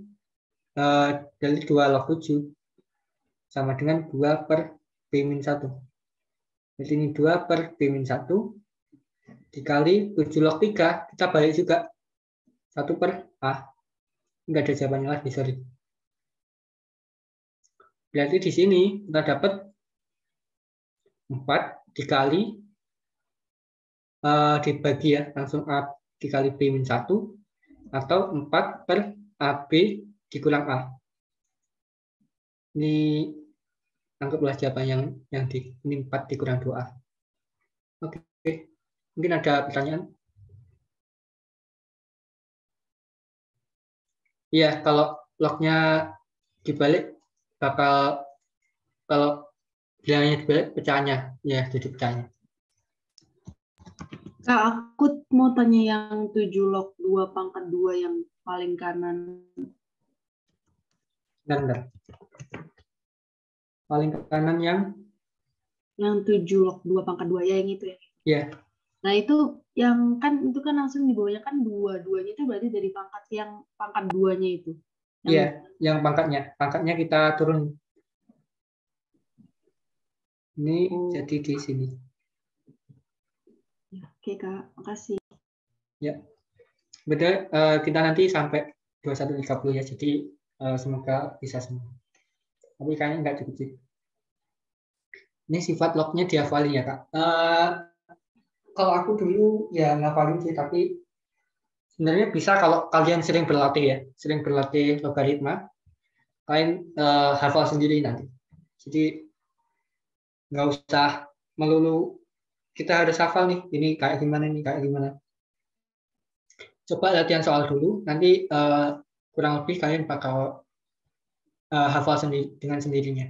dari 2 log 7 sama dengan 2 per B-1. Jadi ini 2 per B-1 dikali 7 log 3, kita balik juga 1 per A. Enggak ada jawabannya lagi, sorry. Berarti di sini kita dapat 4 dikali dibagi ya, langsung A dikali B min 1, atau 4 per AB dikurang A. Ini anggaplah jawaban yang ini 4 dikurang 2A. Oke, mungkin ada pertanyaan? Iya, kalau lognya dibalik bakal, kalau bilangnya dibalik pecahnya, ya jadi pecahnya. Kak, aku mau tanya yang 7 log 2 pangkat 2 yang paling kanan. Bentar. Paling kanan yang 7 log 2 pangkat 2 ya, yang itu ya. Iya. Nah, itu yang kan itu kan langsung di bawahnya kan 2-2-nya itu berarti dari pangkat yang pangkat 2-nya itu. Iya, yang pangkatnya. Pangkatnya kita turun. Ini jadi di sini. Ya, oke, Kak. Makasih. Ya. Betul, kita nanti sampai 21.30 ya. Jadi semoga bisa semua. Tapi kayaknya nggak cukup sih. Ini sifat lognya dihafalin ya, Kak. Kalau aku dulu ya ngafalin sih, tapi sebenarnya bisa kalau kalian sering berlatih ya, sering berlatih logaritma, kalian hafal sendiri nanti. Jadi nggak usah melulu kita harus hafal nih, ini kayak gimana, ini kayak gimana. Coba latihan soal dulu, nanti kurang lebih kalian bakal hafal sendiri dengan sendirinya.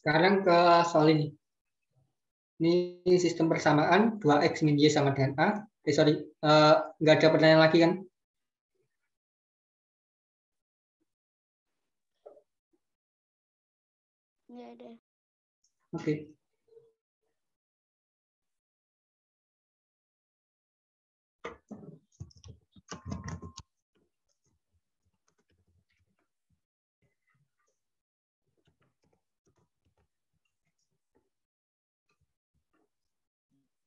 Sekarang ke soal ini. Ini sistem persamaan 2x min y sama dengan A. Sorry, nggak ada pertanyaan lagi kan? Nggak ada. Oke.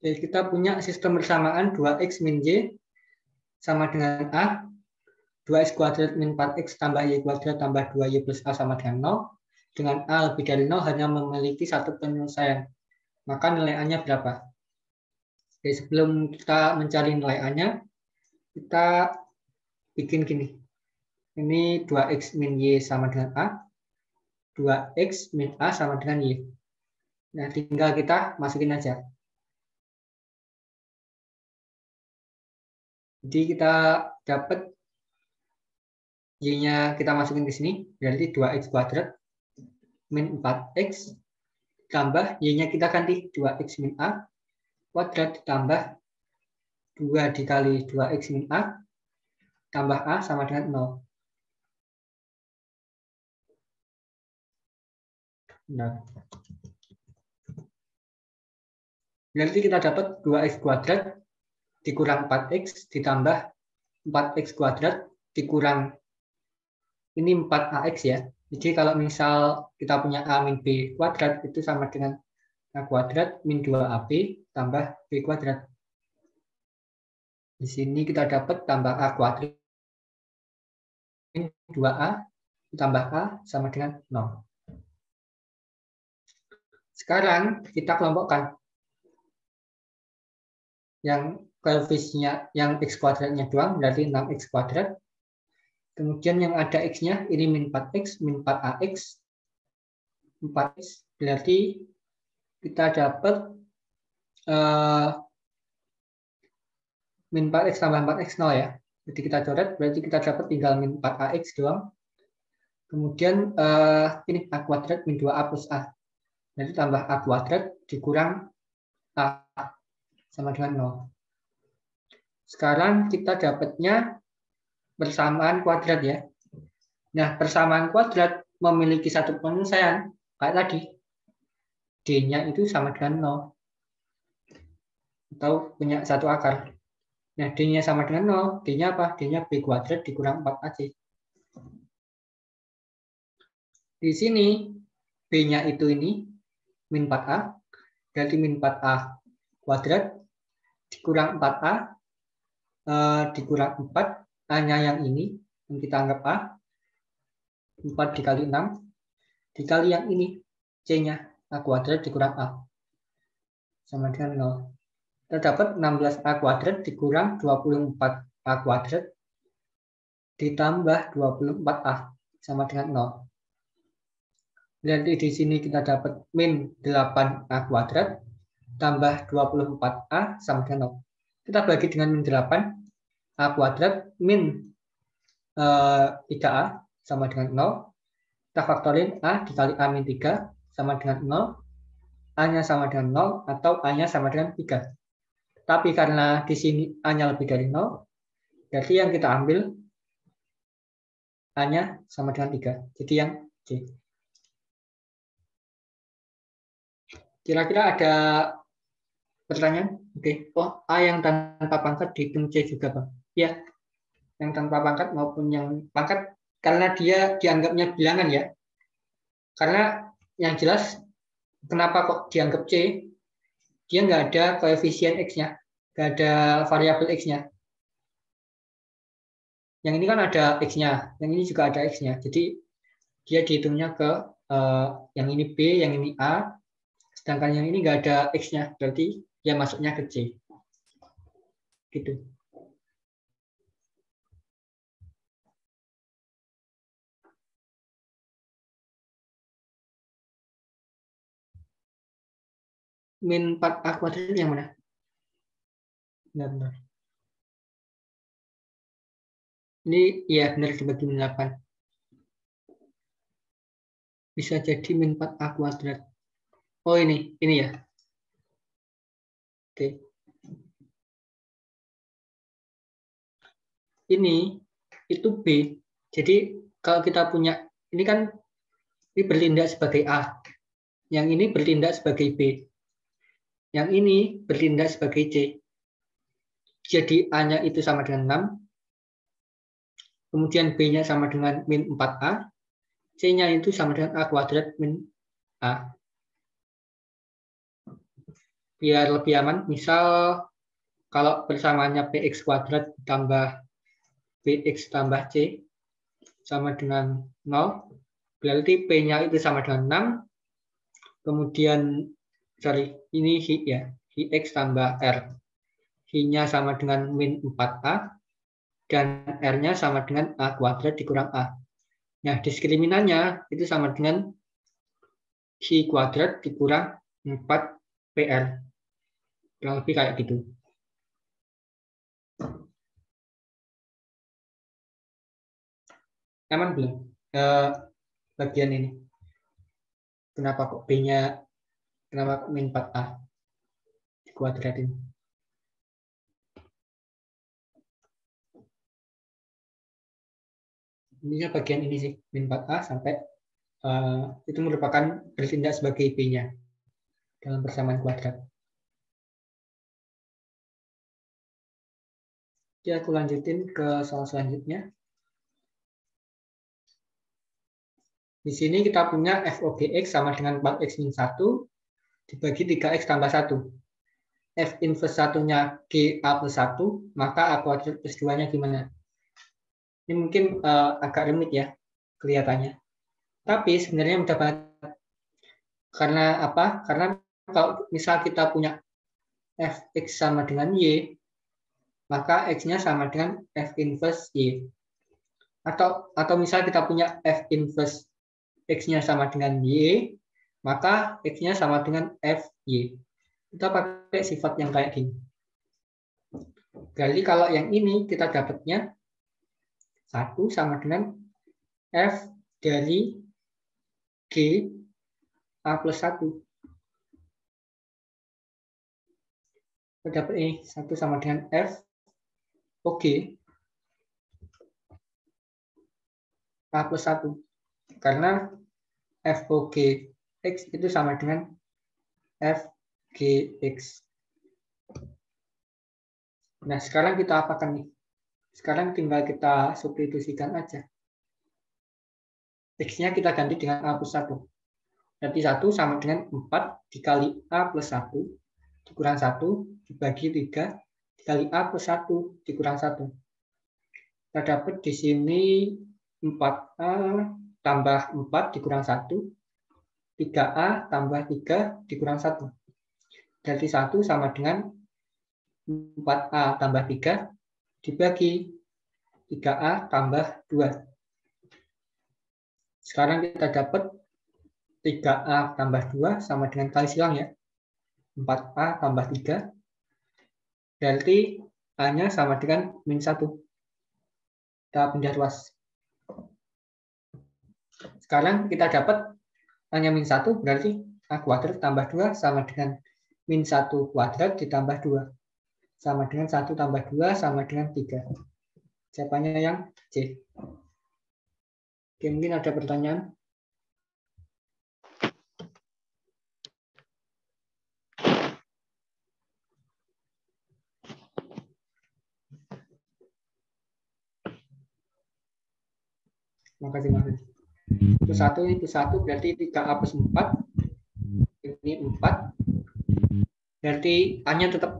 Jadi kita punya sistem persamaan 2x min y sama dengan A, 2x kuadrat min 4x tambah y kuadrat tambah 2y plus A sama dengan 0. Dengan A lebih dari 0 hanya memiliki satu penyelesaian. Maka nilai A-nya berapa? Jadi sebelum kita mencari nilai A-nya, kita bikin gini. Ini 2x min y sama dengan A, 2x min A sama dengan y. Nah, tinggal kita masukin aja. Jadi kita dapat y-nya kita masukin ke sini, berarti 2x kuadrat min 4x tambah y-nya kita ganti 2x min A kuadrat ditambah 2 dikali 2x min A tambah A sama dengan 0. Nah. Berarti kita dapat 2x kuadrat dikurang 4x ditambah 4x kuadrat dikurang ini 4ax ya. Jadi kalau misal kita punya A min B kuadrat itu sama dengan A kuadrat min 2AB tambah B kuadrat. Di sini kita dapat tambah A kuadrat min 2A tambah A sama dengan 0. Sekarang kita kelompokkan. Yang koefisiennya yang x kuadratnya doang berarti 6x kuadrat. Kemudian yang ada x-nya ini min 4x, min 4ax, 4x berarti kita dapat min 4x tambah 4x 0 ya. Jadi kita coret berarti kita dapat tinggal min 4ax doang. Kemudian ini a kuadrat min 2a plus a. Jadi tambah a kuadrat dikurang a sama dengan 0. Sekarang kita dapatnya persamaan kuadrat ya. Nah, persamaan kuadrat memiliki satu penyelesaian kayak tadi. D-nya itu sama dengan 0. Atau punya satu akar. Nah, D-nya sama dengan 0. D-nya apa? D-nya B kuadrat dikurang 4AC. Di sini B-nya itu ini min 4A. Berarti min 4A kuadrat dikurang 4A dikurang 4. A-nya yang ini, yang kita anggap A. 4 dikali 6. dikali yang ini, C-nya, A kuadrat dikurang A. Sama dengan 0. Kita dapat 16A kuadrat dikurang 24A kuadrat ditambah 24A sama dengan 0. Berarti di sini kita dapat min 8A kuadrat tambah 24A sama dengan 0. Kita bagi dengan min 8, A kuadrat min 3A sama dengan 0. Kita faktorin A dikali A min 3 sama dengan 0. A-nya sama dengan 0 atau A-nya sama dengan 3. Tapi karena di sini A-nya lebih dari 0, berarti yang kita ambil A-nya sama dengan 3. Jadi yang C. Kira-kira ada pertanyaan? Oke. Oh, A yang tanpa pangkat dihitung C juga, Bang. Ya, yang tanpa pangkat maupun yang pangkat, karena dia dianggapnya bilangan ya. Karena yang jelas, kenapa kok dianggap C? Dia nggak ada koefisien X-nya, nggak ada variabel X-nya. Yang ini kan ada X-nya, yang ini juga ada X-nya. Jadi dia dihitungnya ke yang ini B, yang ini A, sedangkan yang ini nggak ada X-nya, berarti dia masuknya ke C. Gitu. Min 4A kuadrat yang mana? Benar. Ini ya benar dibagi min 8. Bisa jadi min 4A kuadrat. Oh ini ya. Oke. Ini itu B. Jadi kalau kita punya, ini kan ini bertindak sebagai A. Yang ini bertindak sebagai B. Yang ini bertindak sebagai C. Jadi A-nya itu sama dengan 6. Kemudian B-nya sama dengan min 4A. C-nya itu sama dengan A kuadrat min A. Biar lebih aman, misal kalau persamaannya PX kuadrat tambah BX tambah C sama dengan 0, berarti P-nya itu sama dengan 6. Kemudian, ini Hi ya, Hi X tambah R. Hi-nya sama dengan min 4A, dan R-nya sama dengan A kuadrat dikurang A. Nah, diskriminannya itu sama dengan Hi kuadrat dikurang 4PR. Kurang lebih kayak gitu. Aman belum? Bagian ini. Kenapa kok B-nya, kenapa min 4A dikuadratin? Ini bagian ini sih, min 4A sampai itu merupakan bertindak sebagai B-nya dalam persamaan kuadrat. Oke, aku lanjutin ke soal selanjutnya. Di sini kita punya FOGX sama dengan 4X min 1 dibagi 3X tambah 1. F inverse 1-nya GA plus 1, maka A kuadrat plus 2-nya gimana? Ini mungkin agak rumit ya kelihatannya. Tapi sebenarnya mudah banget. Karena apa? Karena kalau misal kita punya Fx sama dengan Y, maka X-nya sama dengan F inverse Y. Atau misal kita punya F inverse X-nya sama dengan Y, maka X-nya sama dengan Fy. Kita pakai sifat yang kayak gini. Jadi kalau yang ini kita dapatnya 1 sama dengan F dari G A plus 1. Kita dapat ini 1 sama dengan F OG A plus 1. Karena FOG X itu sama dengan FGX. Nah, sekarang kita apakan nih? Sekarang tinggal kita substitusikan aja. X-nya kita ganti dengan A plus 1. Berarti 1 sama dengan 4 dikali A plus 1 dikurang 1 dibagi 3 dikali A plus 1 dikurang 1. Kita dapat di sini 4A tambah 4 dikurang 1 3A tambah 3 dikurang 1. Berarti 1 sama dengan 4A tambah 3 dibagi 3A tambah 2. Sekarang kita dapat 3A tambah 2 sama dengan kali silang ya. 4A tambah 3. Berarti A-nya sama dengan min 1. Kita pindah ruas. Sekarang kita dapat A-nya min 1, berarti A kuadrat tambah 2 sama dengan min 1 kuadrat ditambah 2. Sama dengan 1 tambah 2 sama dengan 3. Jawabannya yang C. Oke, mungkin ada pertanyaan? Makasih. Itu 1, itu 1, berarti 3A plus 4. Ini 4. Berarti A-nya tetap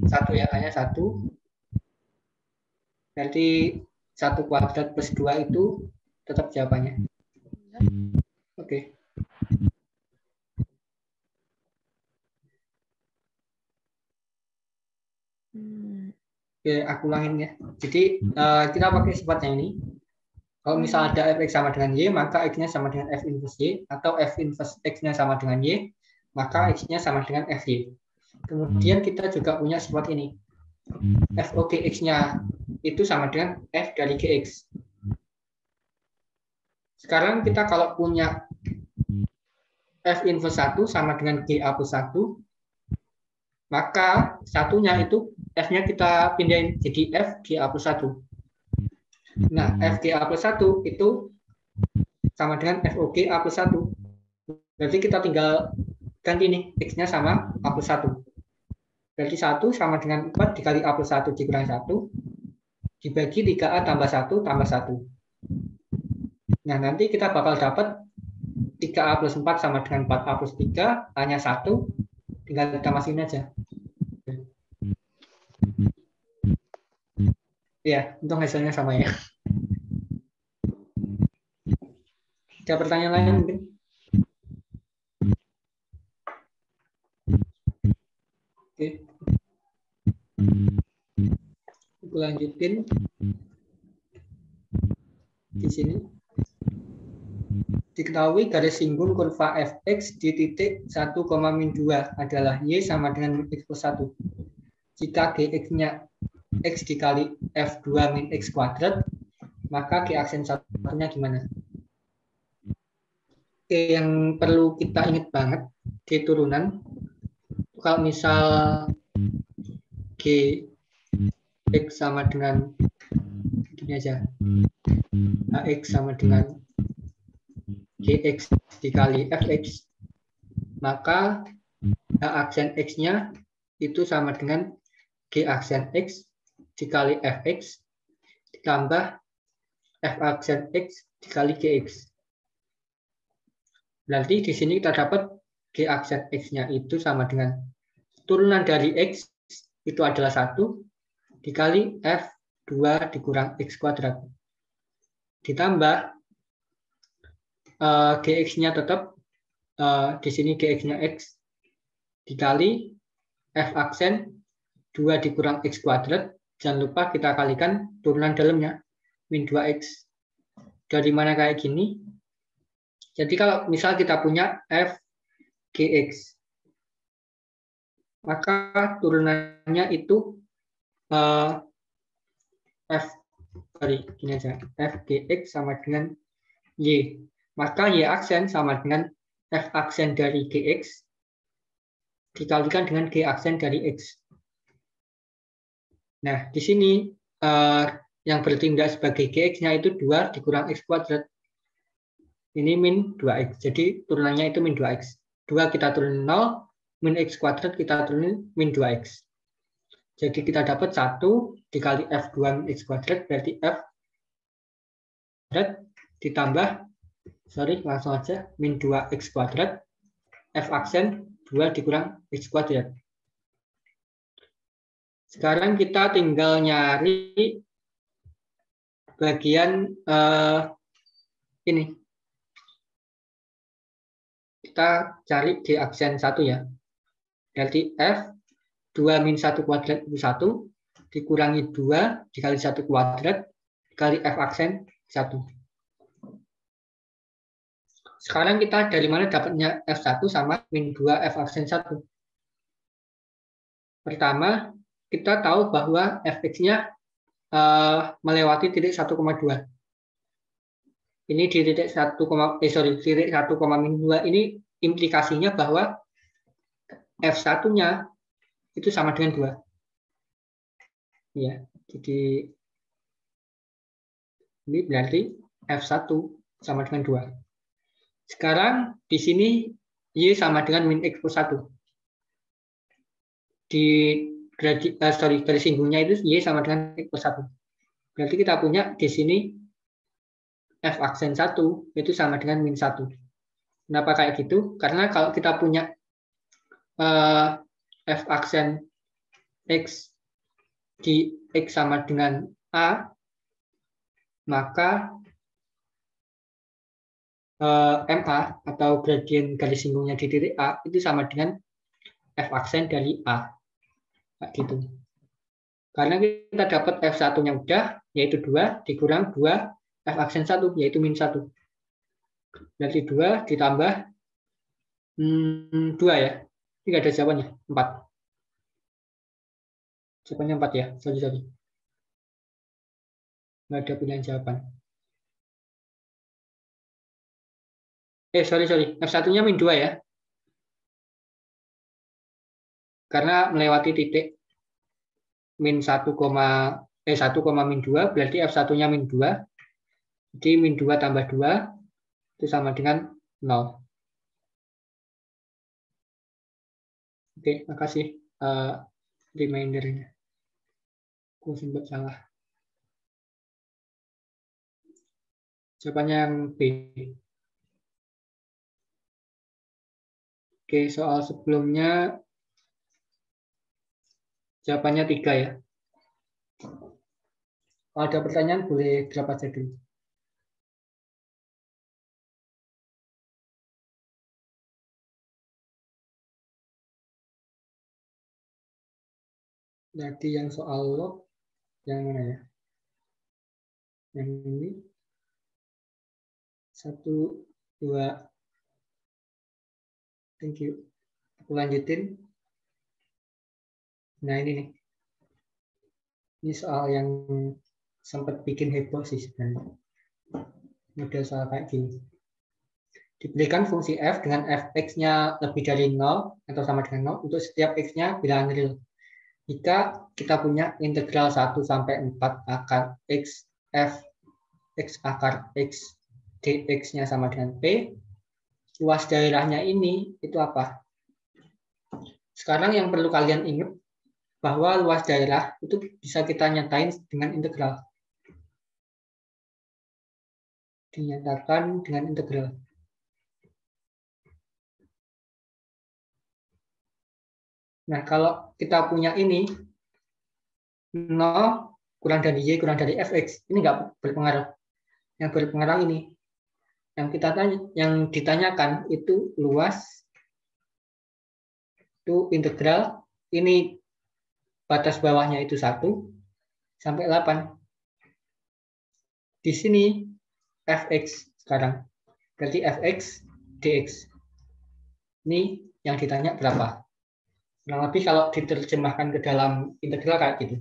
1 ya, A-nya 1. Berarti 1 kuadrat plus 2 itu tetap jawabannya. Oke. Oke, aku ulangin ya. Jadi kita pakai sifat yang ini. Kalau misal ada fx sama dengan y, maka x-nya sama dengan f inverse y, atau f inverse x-nya sama dengan y, maka x-nya sama dengan fy. Kemudian kita juga punya sifat ini. f(x)-nya itu sama dengan f dari gx. Sekarang kita kalau punya f inverse 1 sama dengan ga plus 1, maka satunya itu f-nya kita pindahin jadi f ga plus 1. Nah, f ga plus 1 itu sama dengan fog a plus 1. Berarti kita tinggal ganti nih, x-nya sama a plus 1. Berarti 1 sama dengan 4 dikali a plus 1 dikurang 1, dibagi 3a tambah 1 tambah 1. Nah, nanti kita bakal dapat 3a plus 4 sama dengan 4a plus 3, a-nya 1, tinggal kita masukin aja. Ya, untung hasilnya sama ya. Ada pertanyaan lain mungkin? Oke. Aku lanjutin di sini. Diketahui garis singgung kurva fx di titik 1,-2 adalah y sama dengan x plus 1. Jika gx-nya x dikali f2 min x kuadrat, maka g aksen satunya gimana? Oke, yang perlu kita ingat banget di turunan, kalau misal g x sama dengan ini aja, ax sama dengan gx dikali fx, maka h aksen x-nya itu sama dengan g aksen x dikali fx ditambah f aksen x dikali gx. Berarti di sini kita dapat g aksen x-nya itu sama dengan turunan dari x itu adalah 1 dikali f2 dikurang x kuadrat. Ditambah gx-nya tetap di sini gx-nya x dikali f aksen 2 dikurang x kuadrat. Jangan lupa kita kalikan turunan dalamnya, min 2x. Dari mana kayak gini? Jadi kalau misal kita punya f gx, maka turunannya itu gini aja, f gx sama dengan y. Maka y aksen sama dengan f aksen dari gx dikalikan dengan g aksen dari x. Nah, di sini yang bertindak sebagai gx-nya itu 2 dikurang x kuadrat. Ini min 2x. Jadi turunannya itu min 2x. 2 kita turunin 0, min x kuadrat kita turunin min 2x. Jadi kita dapat 1 dikali f2 min x kuadrat, berarti f kuadrat ditambah, langsung aja, min 2x kuadrat, f aksen 2 dikurang x kuadrat. Sekarang kita tinggal nyari bagian ini. Kita kita cari di aksen 1 ya. Berarti F 2 min 1 kuadrat itu 1, dikurangi 2 dikali 1 kuadrat, dikali F aksen 1. Sekarang kita dari mana dapatnya F1 sama min 2 F aksen 1? Pertama, kita tahu bahwa Fx-nya melewati titik 1,2. Ini di titik 1, titik 1, min 2 ini implikasinya bahwa F1-nya itu sama dengan 2. Ya, jadi ini berarti F1 sama dengan 2. Sekarang di sini Y sama dengan min X plus 1. Di garis singgungnya itu Y sama dengan X plus 1. Berarti kita punya di sini F aksen 1 itu sama dengan min 1. Kenapa kayak gitu? Karena kalau kita punya F aksen X di X sama dengan A, maka MA atau gradien garis singgungnya di titik A itu sama dengan F aksen dari A. Kayak gitu. Karena kita dapat F1-nya udah, yaitu 2, dikurang 2 F aksen 1, yaitu min 1. Berarti 2 ditambah 2 ya. Ini nggak ada jawabannya, 4. Jawabannya 4 ya, sorry. Nggak ada pilihan jawaban. Sorry. F1-nya min 2 ya. Karena melewati titik min 1, min 2, berarti F1-nya min 2. Jadi min 2 tambah 2 itu sama dengan 0. Oke, makasih remindernya. Aku sempat salah. Jawabannya yang B. Oke, soal sebelumnya jawabannya 3 ya. Kalau ada pertanyaan boleh drop aja dulu. Berarti yang soal log yang mana ya? Yang ini 1, 2. Thank you. Aku lanjutin. Nah ini nih. Ini soal yang sempat bikin heboh sih sebenarnya. Model soal kayak gini. Diberikan fungsi f dengan fx-nya lebih dari 0 atau sama dengan 0 untuk setiap x-nya bilangan real. Jika kita punya integral 1 sampai 4 akar x f x akar x dx-nya sama dengan p, luas daerahnya ini itu apa? Sekarang yang perlu kalian ingat bahwa luas daerah itu bisa kita nyatain dengan integral. Dinyatakan dengan integral. Nah, kalau kita punya ini 0 kurang dari y kurang dari fx, ini nggak berpengaruh. Yang berpengaruh ini. Yang ditanyakan itu luas, itu integral, ini batas bawahnya itu 1 sampai 8. Di sini fx sekarang. Berarti fx dx. Ini yang ditanya berapa? Kurang lebih kalau diterjemahkan ke dalam integral kayak gitu.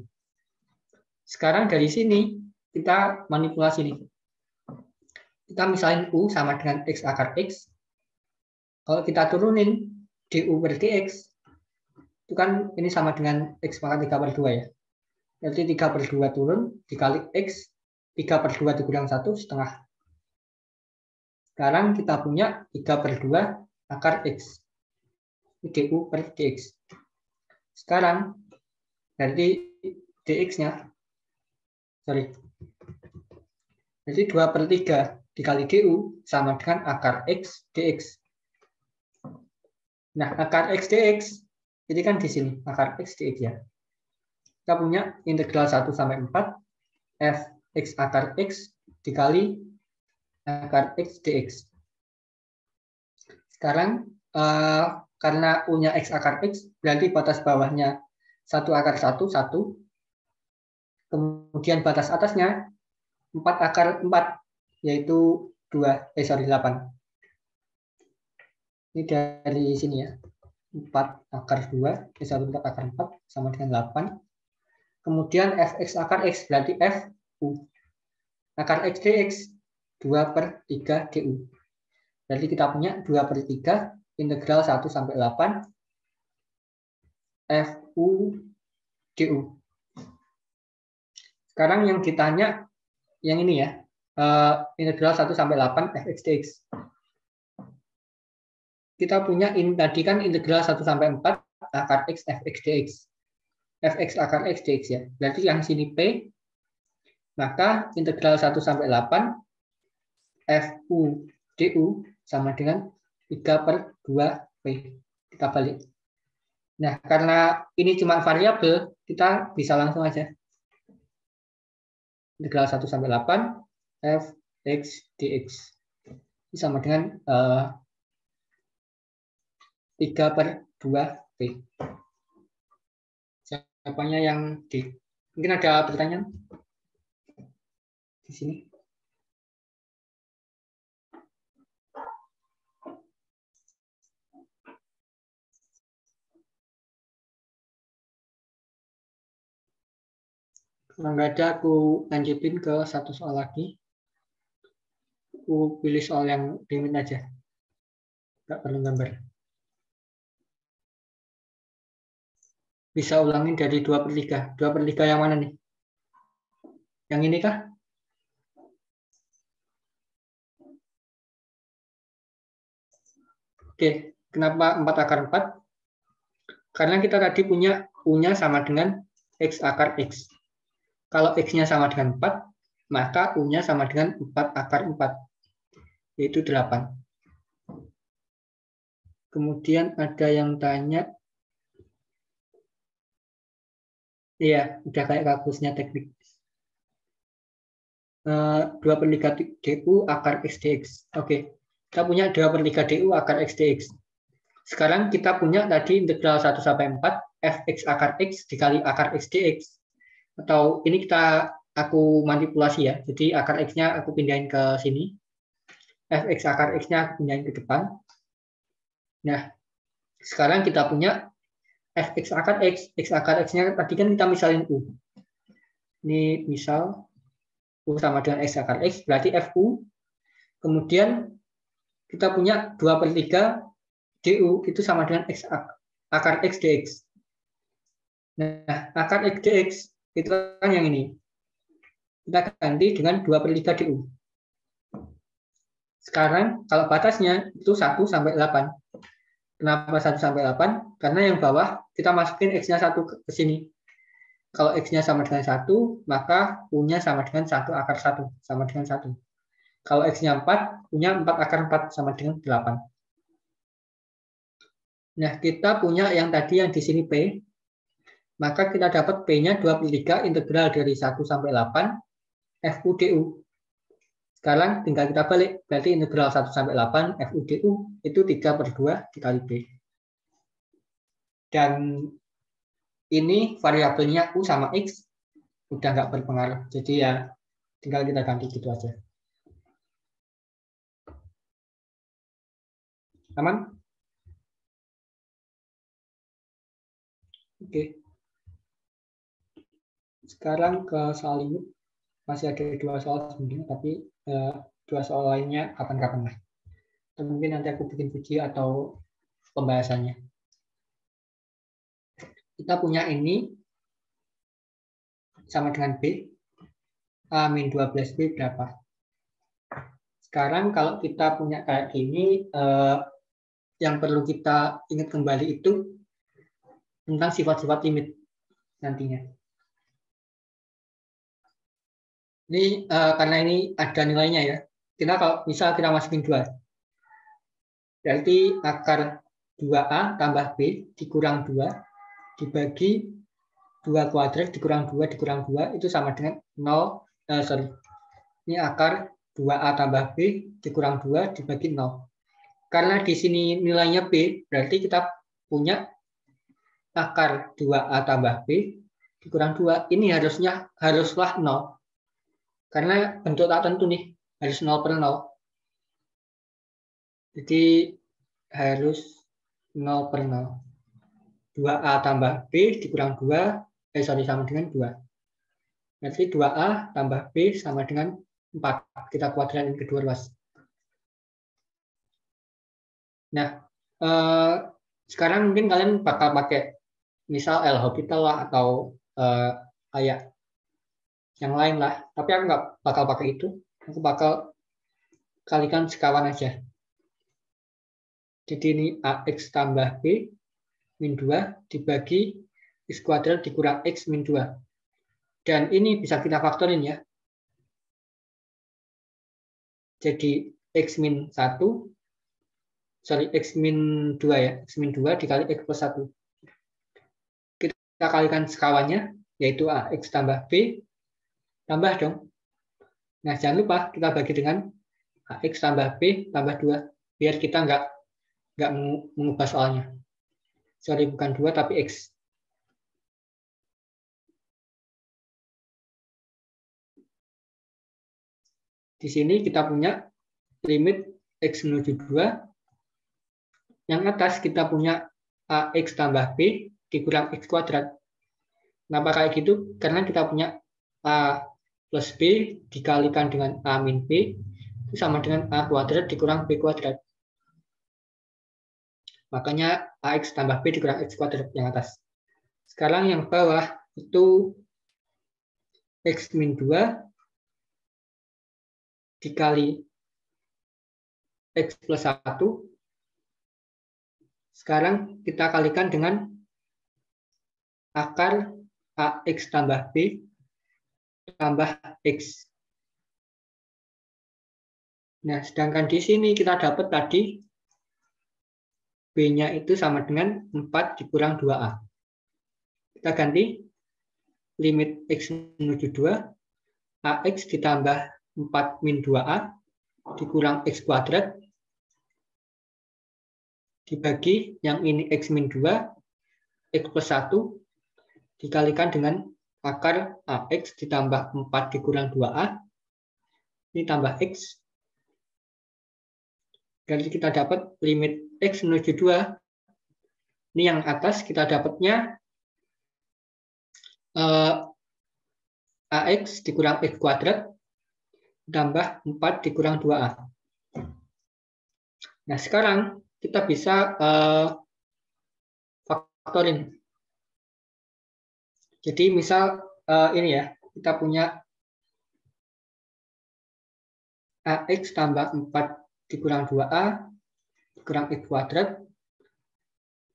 Sekarang dari sini kita manipulasi nih. Kita misalin U sama dengan X akar X. Kalau kita turunin DU per DX, itu kan ini sama dengan X pangkat 3 per 2 ya. Berarti 3 per 2 turun, dikali X, 3 per 2 dikurang 1, setengah. Sekarang kita punya 3 per 2 akar X. Ini DU per DX. Sekarang, berarti DX-nya, jadi 2 per 3 dikali DU sama dengan akar X dx. Nah, akar X dx, ini kan di sini, akar X dx ya. Kita punya integral 1 sampai 4, f X akar X dikali akar X dx. Sekarang karena U-nya X akar X, berarti batas bawahnya 1 akar 1, 1. Kemudian batas atasnya 4 akar 4, yaitu 8. Ini dari sini ya. 4 akar 2, 4 akar 4, sama dengan 8. Kemudian Fx akar X, berarti F U. Akar X dx, 2/3 du. Berarti kita punya 2/3 integral 1 sampai 8 Fu du. Sekarang yang ditanya yang ini ya, integral 1 sampai 8 Fx dx. Kita punya tadi kan integral 1 sampai 4 akar X Fx dx. Fx akar X dx ya. Berarti yang sini P, maka integral 1 sampai 8 Fu du sama dengan 3/2 P. Kita balik. Nah, karena ini cuma variabel, kita bisa langsung aja. Integral 1 sampai 8 Fx dx. Ini sama dengan 3/2 P. Siapanya yang D? Mungkin ada pertanyaan di sini. Kalau nggak ada, aku lanjutin ke satu soal lagi. Aku pilih soal yang limit aja. Nggak perlu gambar. Bisa ulangin dari 2/3. 2/3 yang mana nih? Yang ini kah? Oke, kenapa 4 akar 4? Karena kita tadi punya U-nya sama dengan X akar X. Kalau X-nya sama dengan 4, maka U-nya sama dengan 4 akar 4, yaitu 8. Kemudian ada yang tanya, iya, udah kayak kalkulusnya teknik. 2/3 du akar X dx. Oke, kita punya 2/3 du akar X dx. Sekarang kita punya tadi integral 1 sampai 4 Fx akar X dikali akar X dx. Atau ini aku manipulasi ya. Jadi akar X-nya aku pindahin ke sini. Fx akar X-nya aku pindahin ke depan. Nah, sekarang kita punya Fx akar X. X akar X-nya tadi kan kita misalin U. Ini misal U sama dengan X akar X, berarti Fu. Kemudian kita punya 2/3 du itu sama dengan X akar X dx. Nah, akar X dx itu kan yang ini. Kita ganti dengan 2/3 du. Sekarang kalau batasnya itu 1 sampai 8. Kenapa 1 sampai 8? Karena yang bawah kita masukin X-nya 1 ke sini. Kalau X-nya sama dengan 1, maka U-nya sama dengan 1 akar 1, sama dengan 1. Kalau X-nya 4, U-nya 4 akar 4, sama dengan 8. Nah, kita punya yang tadi yang di sini P, maka kita dapat P-nya 2/3 integral dari 1 sampai 8 Fu du. Sekarang tinggal kita balik, berarti integral 1 sampai 8 Fu du itu 3/2 dikali P. Dan ini variabelnya U sama X udah nggak berpengaruh. Jadi ya tinggal kita ganti gitu aja. Aman? Oke. Sekarang ke soal ini. Masih ada 2 soal sebenarnya, tapi 2 soal lainnya kapan-kapan lah. Atau mungkin nanti aku bikin video atau pembahasannya. Kita punya ini sama dengan B. A-12B berapa? Sekarang kalau kita punya kayak gini, yang perlu kita ingat kembali itu tentang sifat-sifat limit nantinya. Ini karena ini ada nilainya ya. Kita kalau misal kita masukin 2. Berarti akar 2A tambah B dikurang 2 dibagi 2 kuadrat dikurang 2 dikurang 2 itu sama dengan 0. Ini akar 2A tambah B dikurang 2 dibagi 0. karena di sini nilainya B, berarti kita punya akar 2A tambah B dikurang 2. Ini haruslah 0. Karena bentuk tak tentu nih, harus 0 per 0. Jadi harus 0 per 0. 2A tambah B dikurang 2, sama dengan 2. Berarti 2A tambah B sama dengan 4. Kita kuadrankan kedua luas. Nah, sekarang mungkin kalian bakal pakai misal L'Hopital lah atau kayak yang lain lah. Tapi aku nggak bakal pakai itu. Aku bakal kalikan sekawan aja. Jadi ini AX tambah B min 2 dibagi X kuadrat dikurang X min 2. Dan ini bisa kita faktorin ya. Jadi X min 1, X min 2 ya. X min 2 dikali X plus 1. Kita kalikan sekawannya, yaitu AX tambah B, tambah dong. Nah, jangan lupa kita bagi dengan AX tambah B tambah 2. Biar kita nggak mengubah soalnya. Sorry, bukan 2 tapi X. Di sini kita punya limit X menuju 2. Yang atas kita punya AX tambah B dikurang X kuadrat. Kenapa kayak gitu? Karena kita punya A plus B dikalikan dengan A min B itu sama dengan A kuadrat dikurang B kuadrat. Makanya AX tambah B dikurang X kuadrat yang atas. Sekarang yang bawah itu X min 2 dikali X plus 1. Sekarang kita kalikan dengan akar AX tambah B tambah X. Nah, sedangkan di sini kita dapat tadi B-nya itu sama dengan 4 dikurang 2A. Kita ganti limit X menuju 2, AX ditambah 4 min 2A dikurang X kuadrat dibagi yang ini X min 2, X plus 1 dikalikan dengan akar AX ditambah 4 dikurang 2A, ini tambah X. Jadi kita dapat limit X menuju 2. Ini yang atas kita dapatnya AX dikurang X kuadrat tambah 4 dikurang 2A. Nah, sekarang kita bisa faktorin. Jadi misal ini ya, kita punya AX tambah 4 dikurang 2A dikurang X kuadrat.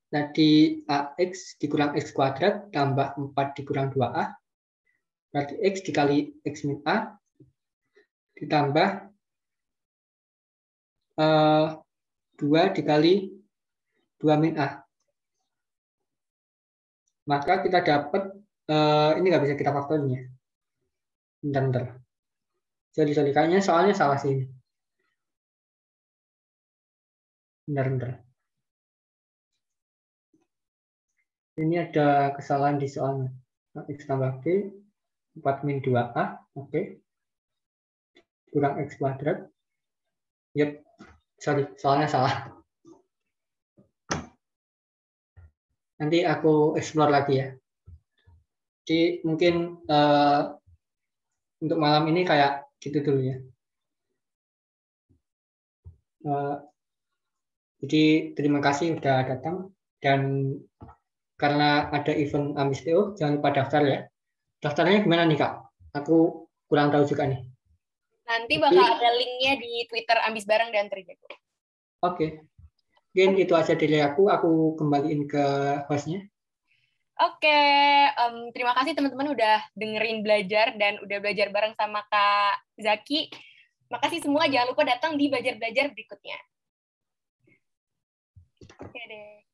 Jadi AX dikurang X kuadrat tambah 4 dikurang 2A. Berarti X dikali X min A ditambah 2 dikali 2 min A. Maka kita dapat, ini nggak bisa kita faktorin ya. Bentar. Jadi kayaknya soalnya salah sih ini. Bentar. Ini ada kesalahan di soalnya. X tambah B, 4 min 2A, oke. Kurang X kuadrat. Yep, sorry, soalnya salah. Nanti aku explore lagi ya. Jadi mungkin untuk malam ini kayak gitu dulu ya. Jadi terima kasih udah datang, dan karena ada event Ambis TO jangan lupa daftar ya. Daftarnya gimana nih Kak? Aku kurang tahu juga nih. Nanti bakal ada linknya di Twitter Ambis Bareng dan Trijago. Oke. Mungkin itu aja dari aku kembaliin ke hostnya. Oke, terima kasih teman-teman udah dengerin belajar dan udah belajar bareng sama Kak Zaki. Makasih semua, jangan lupa datang di belajar-belajar berikutnya. Oke deh.